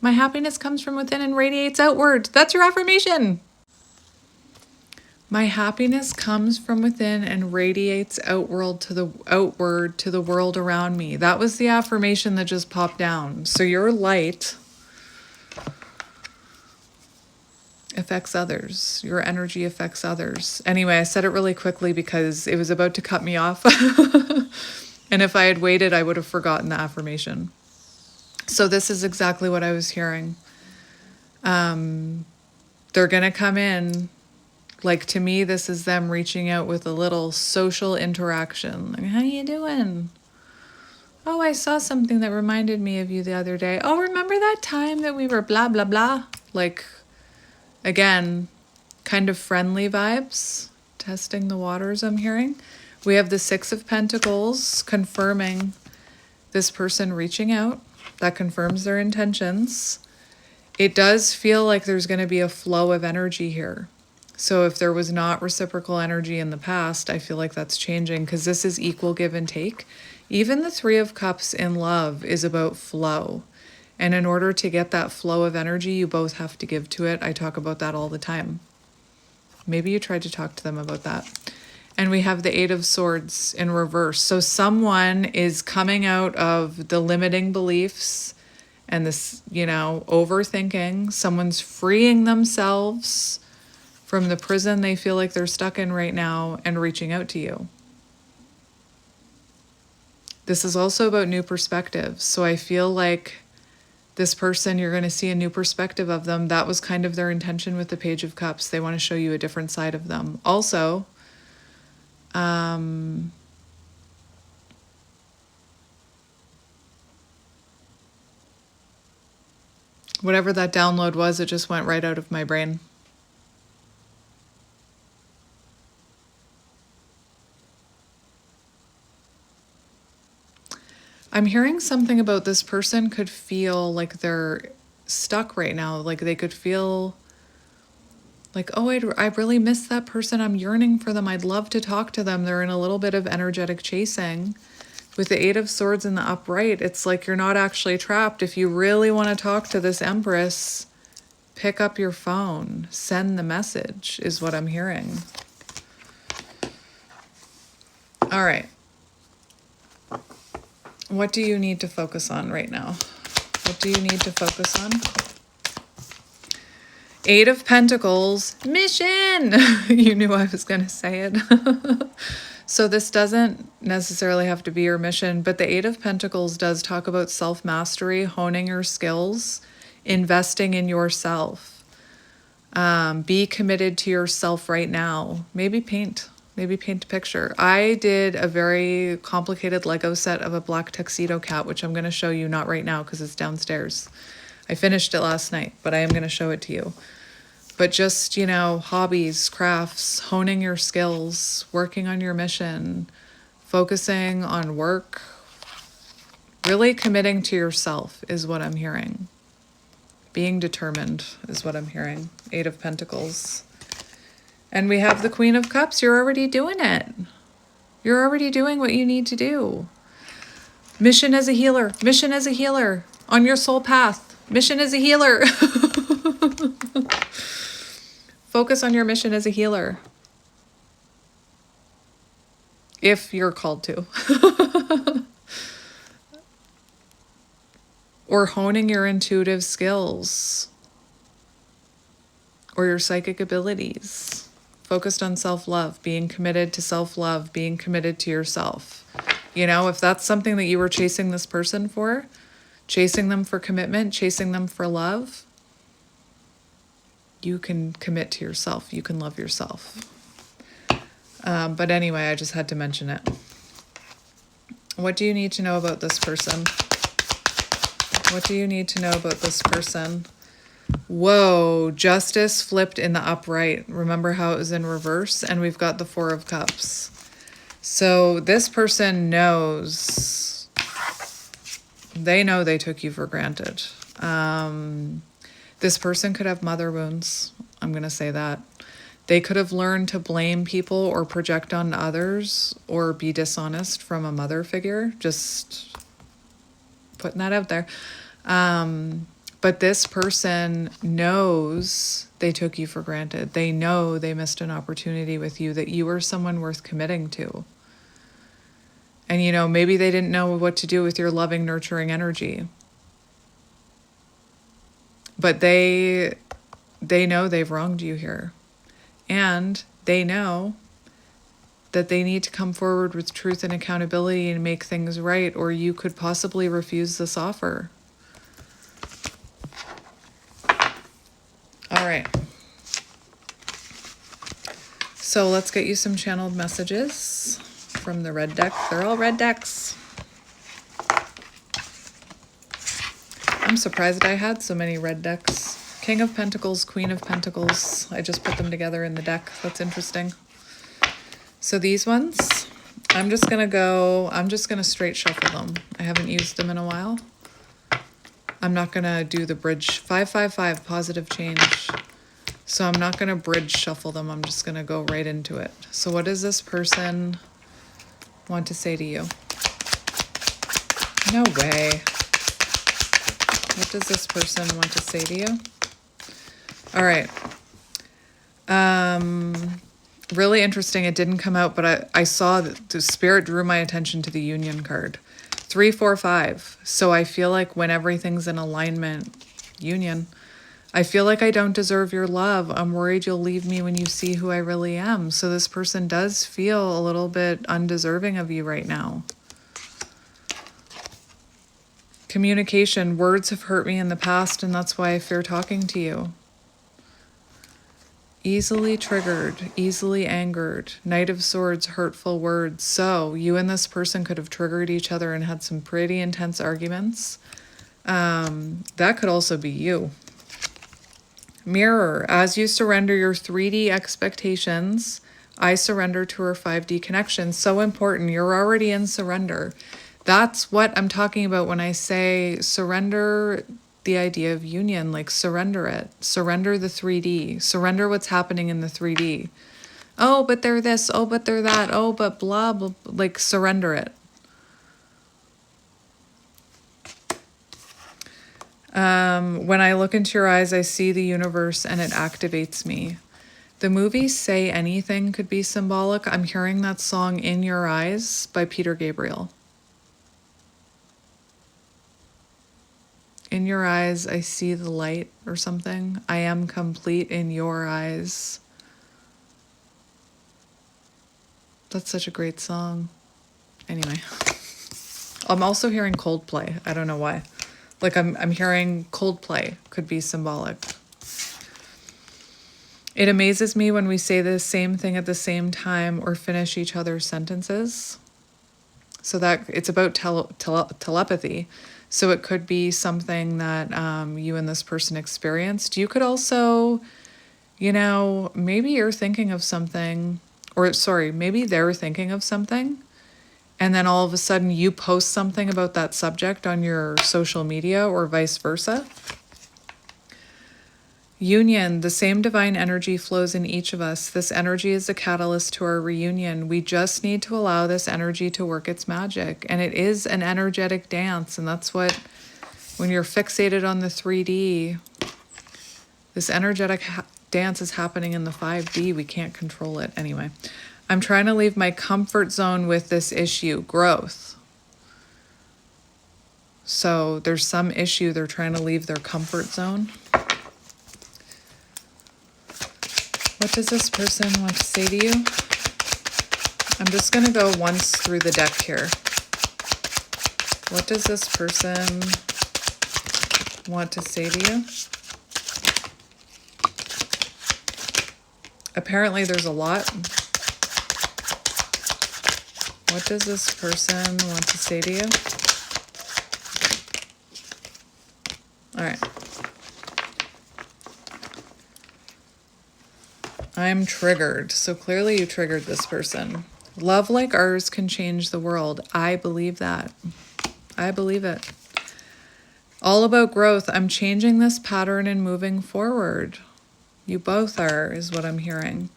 My happiness comes from within and radiates outward. That's your affirmation. My happiness comes from within and radiates outward to the world around me. That was the affirmation that just popped down. So your light affects others. Your energy affects others. Anyway, I said it really quickly because it was about to cut me off. And if I had waited, I would have forgotten the affirmation. So this is exactly what I was hearing. They're going to come in. Like, to me, this is them reaching out with a little social interaction. Like, how you doing? Oh, I saw something that reminded me of you the other day. Oh, remember that time that we were blah, blah, blah? Like, again, kind of friendly vibes. Testing the waters, I'm hearing. We have the Six of Pentacles confirming this person reaching out. That confirms their intentions. It does feel like there's going to be a flow of energy here. So if there was not reciprocal energy in the past, I feel like that's changing because this is equal give and take. Even the Three of Cups in love is about flow. And in order to get that flow of energy, you both have to give to it. I talk about that all the time. Maybe you tried to talk to them about that. And we have the Eight of Swords in reverse. So someone is coming out of the limiting beliefs and this, overthinking. Someone's freeing themselves from the prison they feel like they're stuck in right now and reaching out to you. This is also about new perspectives. So I feel like this person, you're going to see a new perspective of them. That was kind of their intention with the Page of Cups. They want to show you a different side of them. Also, whatever that download was, it just went right out of my brain. I'm hearing something about this person could feel like they're stuck right now. Like they could feel like, oh, I really miss that person. I'm yearning for them. I'd love to talk to them. They're in a little bit of energetic chasing. With the Eight of Swords in the upright, it's like you're not actually trapped. If you really want to talk to this Empress, pick up your phone. Send the message is what I'm hearing. All right. What do you need to focus on right now? What do you need to focus on? Eight of Pentacles, mission! You knew I was going to say it. So this doesn't necessarily have to be your mission, but the Eight of Pentacles does talk about self-mastery, honing your skills, investing in yourself. Be committed to yourself right now. Maybe paint a picture. I did a very complicated Lego set of a black tuxedo cat, which I'm going to show you, not right now because it's downstairs. I finished it last night, but I am going to show it to you. But just, hobbies, crafts, honing your skills, working on your mission, focusing on work, really committing to yourself is what I'm hearing. Being determined is what I'm hearing. Eight of Pentacles. And we have the Queen of Cups. You're already doing it. You're already doing what you need to do. Mission as a healer. Mission as a healer. On your soul path. Mission as a healer. Focus on your mission as a healer. If you're called to. Or honing your intuitive skills. Or your psychic abilities. Focused on self-love, being committed to self-love, being committed to yourself. If that's something that you were chasing this person for, chasing them for commitment, chasing them for love, you can commit to yourself. You can love yourself. But anyway, I just had to mention it. What do you need to know about this person? What do you need to know about this person? Whoa, justice flipped in the upright. Remember how it was in reverse? And we've got the Four of Cups. So this person knows, they know they took you for granted. This person could have mother wounds. I'm going to say that. They could have learned to blame people or project on others or be dishonest from a mother figure. Just putting that out there. But this person knows they took you for granted. They know they missed an opportunity with you, that you were someone worth committing to. And, you know, maybe they didn't know what to do with your loving, nurturing energy. But they know they've wronged you here. And they know that they need to come forward with truth and accountability and make things right, or you could possibly refuse this offer. All right. So let's get you some channeled messages from the red deck. They're all red decks. I'm surprised I had so many red decks. King of Pentacles, Queen of Pentacles. I just put them together in the deck. That's interesting. So these ones, I'm just going to straight shuffle them. I haven't used them in a while. I'm not going to do the bridge. 555, positive change. So I'm not going to bridge shuffle them. I'm just going to go right into it. So what does this person want to say to you? No way. What does this person want to say to you? All right. Really interesting. It didn't come out, but I saw that the spirit drew my attention to the union card. 3, 4, 5. So I feel like when everything's in alignment, union, I feel like I don't deserve your love. I'm worried you'll leave me when you see who I really am. So this person does feel a little bit undeserving of you right now. Communication. Words have hurt me in the past, and that's why I fear talking to you. Easily triggered, easily angered. Knight of Swords, hurtful words. So you and this person could have triggered each other and had some pretty intense arguments. That could also be you. Mirror. As you surrender your 3D expectations, I surrender to her 5D connection. So important. You're already in surrender. That's what I'm talking about when I say surrender the idea of union, like surrender it. Surrender the 3D. Surrender what's happening in the 3D. Oh, but they're this. Oh, but they're that. Oh, but blah, blah. Like surrender it. When I look into your eyes, I see the universe and it activates me. The movie Say Anything could be symbolic. I'm hearing that song In Your Eyes by Peter Gabriel. In your eyes, I see the light or something. I am complete in your eyes. That's such a great song. Anyway, I'm also hearing Coldplay. I don't know why. Like I'm hearing Coldplay could be symbolic. It amazes me when we say the same thing at the same time or finish each other's sentences. So that it's about telepathy. So it could be something that you and this person experienced. You could also, you know, maybe you're thinking of something, or sorry, maybe they're thinking of something, and then all of a sudden you post something about that subject on your social media or vice versa. Union, the same divine energy flows in each of us. This energy is a catalyst to our reunion. We just need to allow this energy to work its magic. And it is an energetic dance. And that's what, when you're fixated on the 3D, this energetic dance is happening in the 5D. We can't control it. Anyway, I'm trying to leave my comfort zone with this issue, growth. So there's some issue. They're trying to leave their comfort zone. What does this person want to say to you? I'm just going to go once through the deck here. What does this person want to say to you? Apparently there's a lot. What does this person want to say to you? All right. I'm triggered. So clearly you triggered this person. Love like ours can change the world. I believe that. I believe it. All about growth. I'm changing this pattern and moving forward. You both are, is what I'm hearing.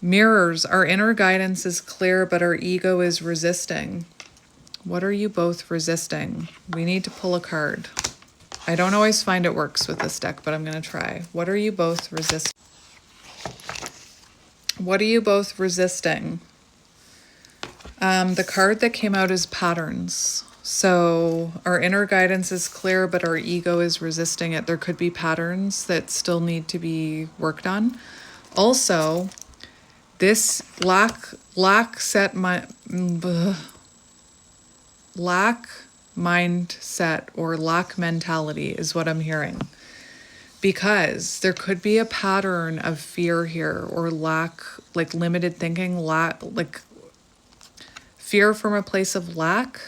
Mirrors. Our inner guidance is clear, but our ego is resisting. What are you both resisting? We need to pull a card. I don't always find it works with this deck, but I'm going to try. What are you both resisting? What are you both resisting? The card that came out is patterns. So our inner guidance is clear, but our ego is resisting it. There could be patterns that still need to be worked on. Also, this lack mindset or lack mentality is what I'm hearing. Because there could be a pattern of fear here, or lack, like limited thinking, like fear from a place of lack,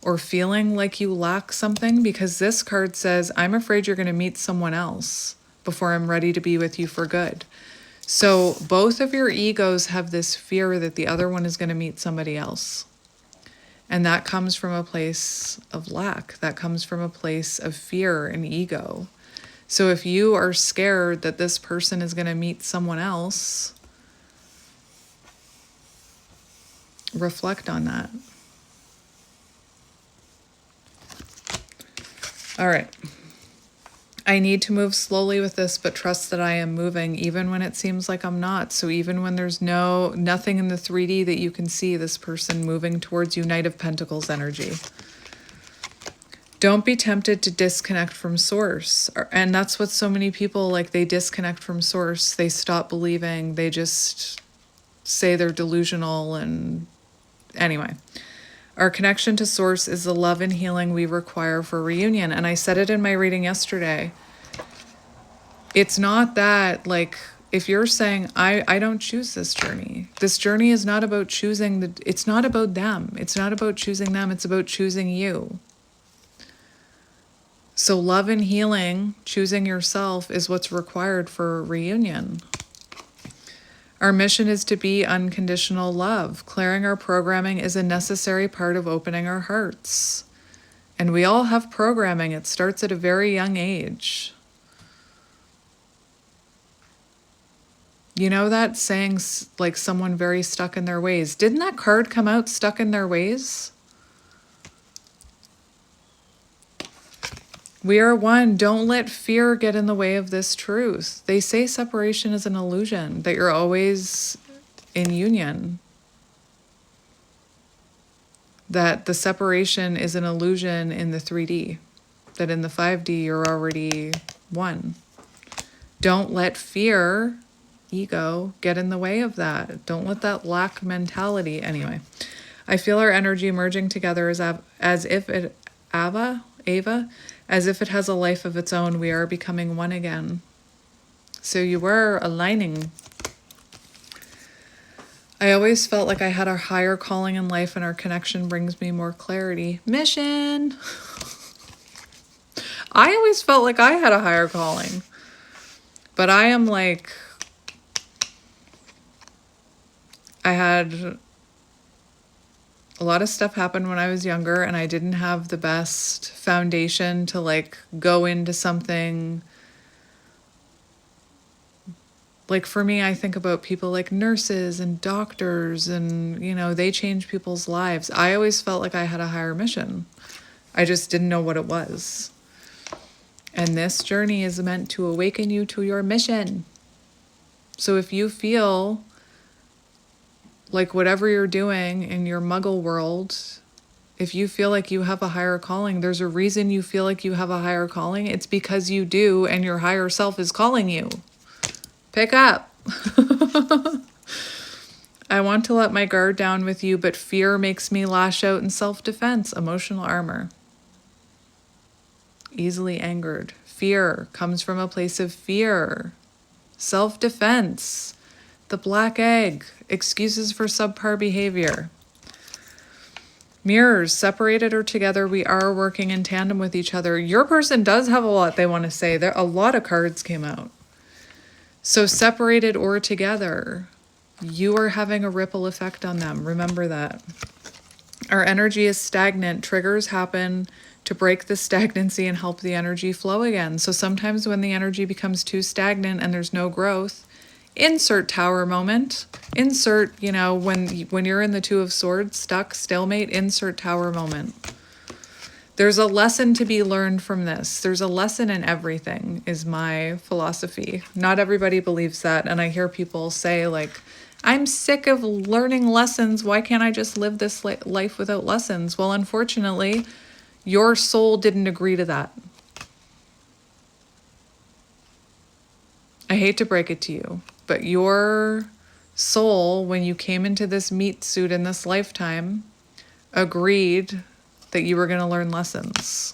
or feeling like you lack something, because this card says, I'm afraid you're going to meet someone else before I'm ready to be with you for good. So both of your egos have this fear that the other one is going to meet somebody else. And that comes from a place of lack. That comes from a place of fear and ego. So if you are scared that this person is going to meet someone else, reflect on that. All right. I need to move slowly with this, but trust that I am moving, even when it seems like I'm not. So even when there's nothing in the 3D that you can see this person moving towards you, Knight of Pentacles energy. Don't be tempted to disconnect from source. And that's what so many people, like, they disconnect from source. They stop believing. They just say they're delusional. And anyway, our connection to source is the love and healing we require for reunion. And I said it in my reading yesterday. It's not that, like, if you're saying, I don't choose this journey is not about choosing, it's not about them. It's not about choosing them. It's about choosing you. So love and healing, choosing yourself, is what's required for reunion. Our mission is to be unconditional love. Clearing our programming is a necessary part of opening our hearts. And we all have programming. It starts at a very young age. You know that saying, like, someone very stuck in their ways. Didn't that card come out, stuck in their ways? We are one. Don't let fear get in the way of this truth. They say separation is an illusion, that you're always in union. That the separation is an illusion in the 3D. That in the 5D you're already one. Don't let fear, ego, get in the way of that. Don't let that lack mentality. Anyway, I feel our energy merging together as if it has a life of its own. We are becoming one again. So you were aligning. I always felt like I had a higher calling in life, and our connection brings me more clarity. Mission. I always felt like I had a higher calling. But I am like, I had a lot of stuff happen when I was younger, and I didn't have the best foundation to, like, go into something. Like, for me, I think about people like nurses and doctors, and, you know, they change people's lives. I always felt like I had a higher mission. I just didn't know what it was. And this journey is meant to awaken you to your mission. So if you feel like whatever you're doing in your muggle world, if you feel like you have a higher calling, there's a reason you feel like you have a higher calling. It's because you do, and your higher self is calling you. Pick up. I want to let my guard down with you, but fear makes me lash out in self-defense. Emotional armor. Easily angered. Fear comes from a place of fear. Self-defense. The black egg. Excuses for subpar behavior. Mirrors, separated or together, we are working in tandem with each other. Your person does have a lot they want to say. A lot of cards came out. So separated or together, you are having a ripple effect on them. Remember that. Our energy is stagnant. Triggers happen to break the stagnancy and help the energy flow again. So sometimes when the energy becomes too stagnant and there's no growth, insert tower moment. Insert, when you're in the Two of Swords, stuck, stalemate, insert tower moment. There's a lesson to be learned from this. There's a lesson in everything, is my philosophy. Not everybody believes that. And I hear people say, like, I'm sick of learning lessons. Why can't I just live this life without lessons? Well, unfortunately, your soul didn't agree to that. I hate to break it to you, but your soul, when you came into this meat suit in this lifetime, agreed that you were going to learn lessons.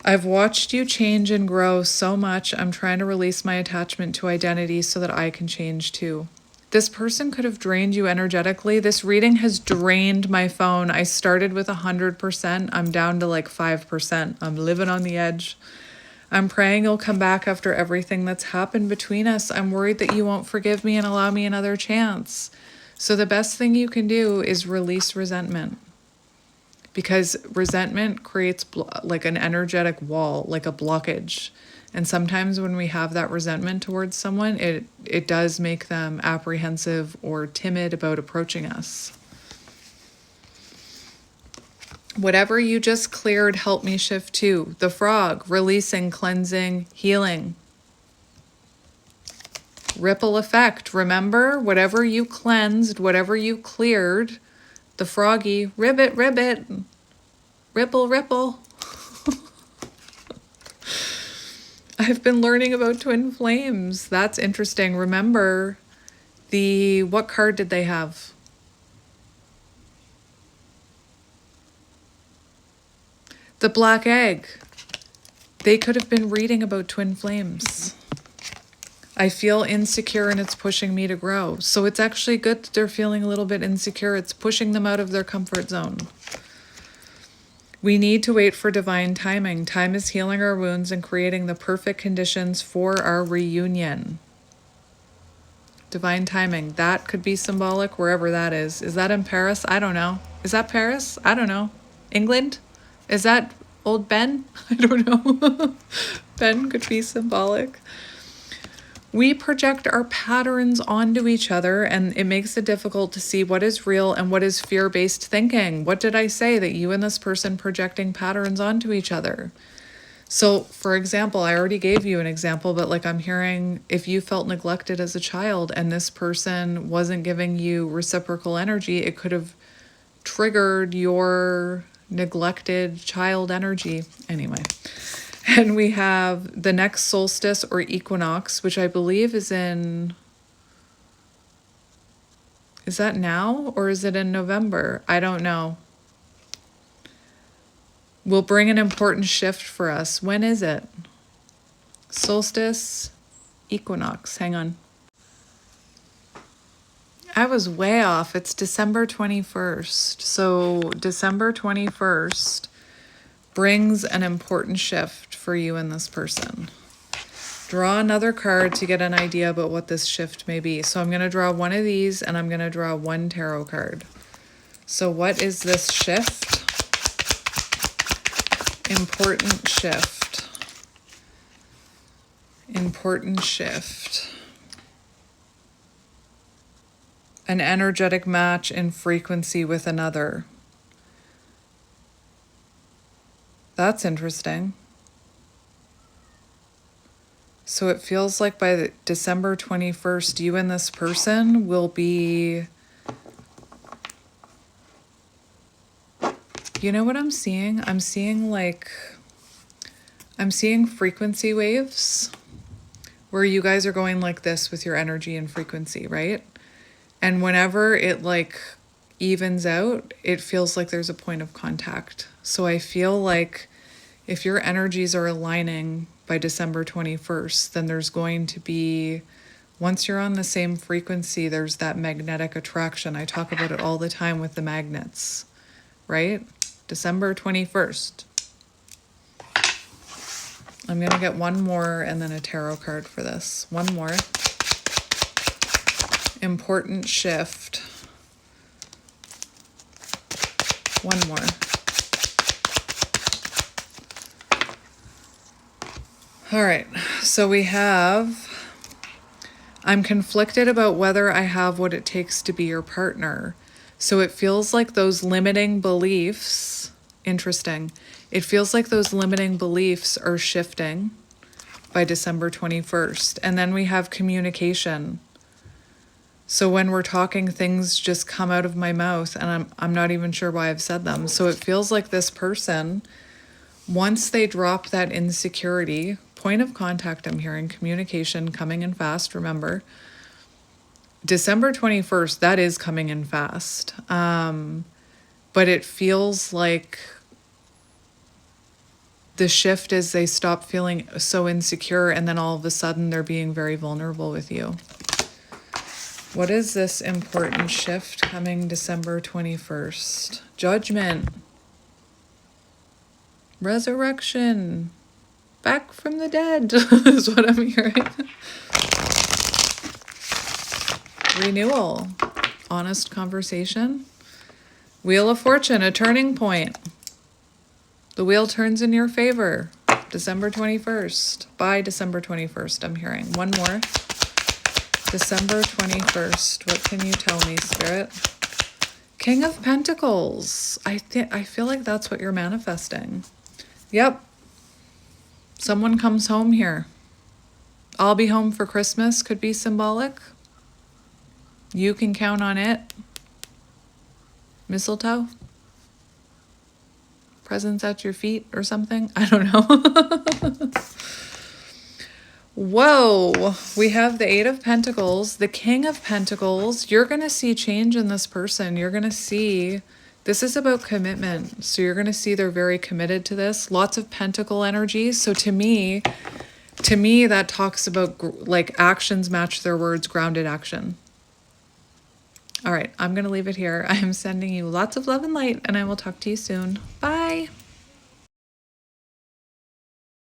I've watched you change and grow so much. I'm trying to release my attachment to identity so that I can change too. This person could have drained you energetically. This reading has drained my phone. I started with 100%. I'm down to like 5%. I'm living on the edge. I'm praying you'll come back after everything that's happened between us. I'm worried that you won't forgive me and allow me another chance. So the best thing you can do is release resentment, because resentment creates like an energetic wall, like a blockage. And sometimes when we have that resentment towards someone, it does make them apprehensive or timid about approaching us. Whatever you just cleared, help me shift to. The frog, releasing, cleansing, healing. Ripple effect. Remember, whatever you cleansed, whatever you cleared, the froggy, ribbit, ribbit, ripple, ripple. I've been learning about twin flames. That's interesting. Remember, what card did they have? The black egg. They could have been reading about twin flames. I feel insecure and it's pushing me to grow. So it's actually good that they're feeling a little bit insecure. It's pushing them out of their comfort zone. We need to wait for divine timing. Time is healing our wounds and creating the perfect conditions for our reunion. Divine timing. That could be symbolic wherever that is. Is that in Paris? I don't know. Is that Paris? I don't know. England? Is that old Ben? I don't know. Ben could be symbolic. We project our patterns onto each other, and it makes it difficult to see what is real and what is fear-based thinking. What did I say? That you and this person projecting patterns onto each other. So, for example, I already gave you an example, but like I'm hearing, if you felt neglected as a child and this person wasn't giving you reciprocal energy, it could have triggered your neglected child energy. Anyway. And we have the next solstice or equinox, which I believe is that now or is it in November? I don't know. Will bring an important shift for us. When is it? Solstice, equinox. Hang on. I was way off. It's December 21st. So December 21st brings an important shift for you and this person. Draw another card to get an idea about what this shift may be. So I'm going to draw one of these and I'm going to draw one tarot card. So what is this shift? Important shift. Important shift. An energetic match in frequency with another. That's interesting. So it feels like by December 21st, you and this person will be... You know what I'm seeing? I'm seeing frequency waves where you guys are going like this with your energy and frequency, right? And whenever it like evens out, it feels like there's a point of contact. So I feel like if your energies are aligning by December 21st, then there's going to be, once you're on the same frequency, there's that magnetic attraction. I talk about it all the time with the magnets, right? December 21st. I'm going to get one more and then a tarot card for this. One more. Important shift. One more. All right, so we have, I'm conflicted about whether I have what it takes to be your partner. So it feels like those limiting beliefs, interesting. It feels like those limiting beliefs are shifting by December 21st. And then we have communication. So when we're talking, things just come out of my mouth and I'm not even sure why I've said them. So it feels like this person, once they drop that insecurity, point of contact, I'm hearing communication coming in fast, remember. December 21st, that is coming in fast. But it feels like the shift is they stop feeling so insecure and then all of a sudden they're being very vulnerable with you. What is this important shift coming December 21st? Judgment. Resurrection. Back from the dead is what I'm hearing. Renewal. Honest conversation. Wheel of Fortune, a turning point. The wheel turns in your favor. December 21st. By December 21st, I'm hearing. One more. December 21st. What can you tell me, Spirit? King of Pentacles. I feel like that's what you're manifesting. Yep. Someone comes home here. I'll be home for Christmas could be symbolic. You can count on it. Mistletoe. Presents at your feet or something. I don't know. Whoa. We have the Eight of Pentacles, the King of Pentacles. You're going to see change in this person. You're going to see, this is about commitment. So you're going to see they're very committed to this. Lots of pentacle energy. So to me, that talks about like actions match their words, grounded action. All right, I'm going to leave it here. I am sending you lots of love and light, and I will talk to you soon. Bye.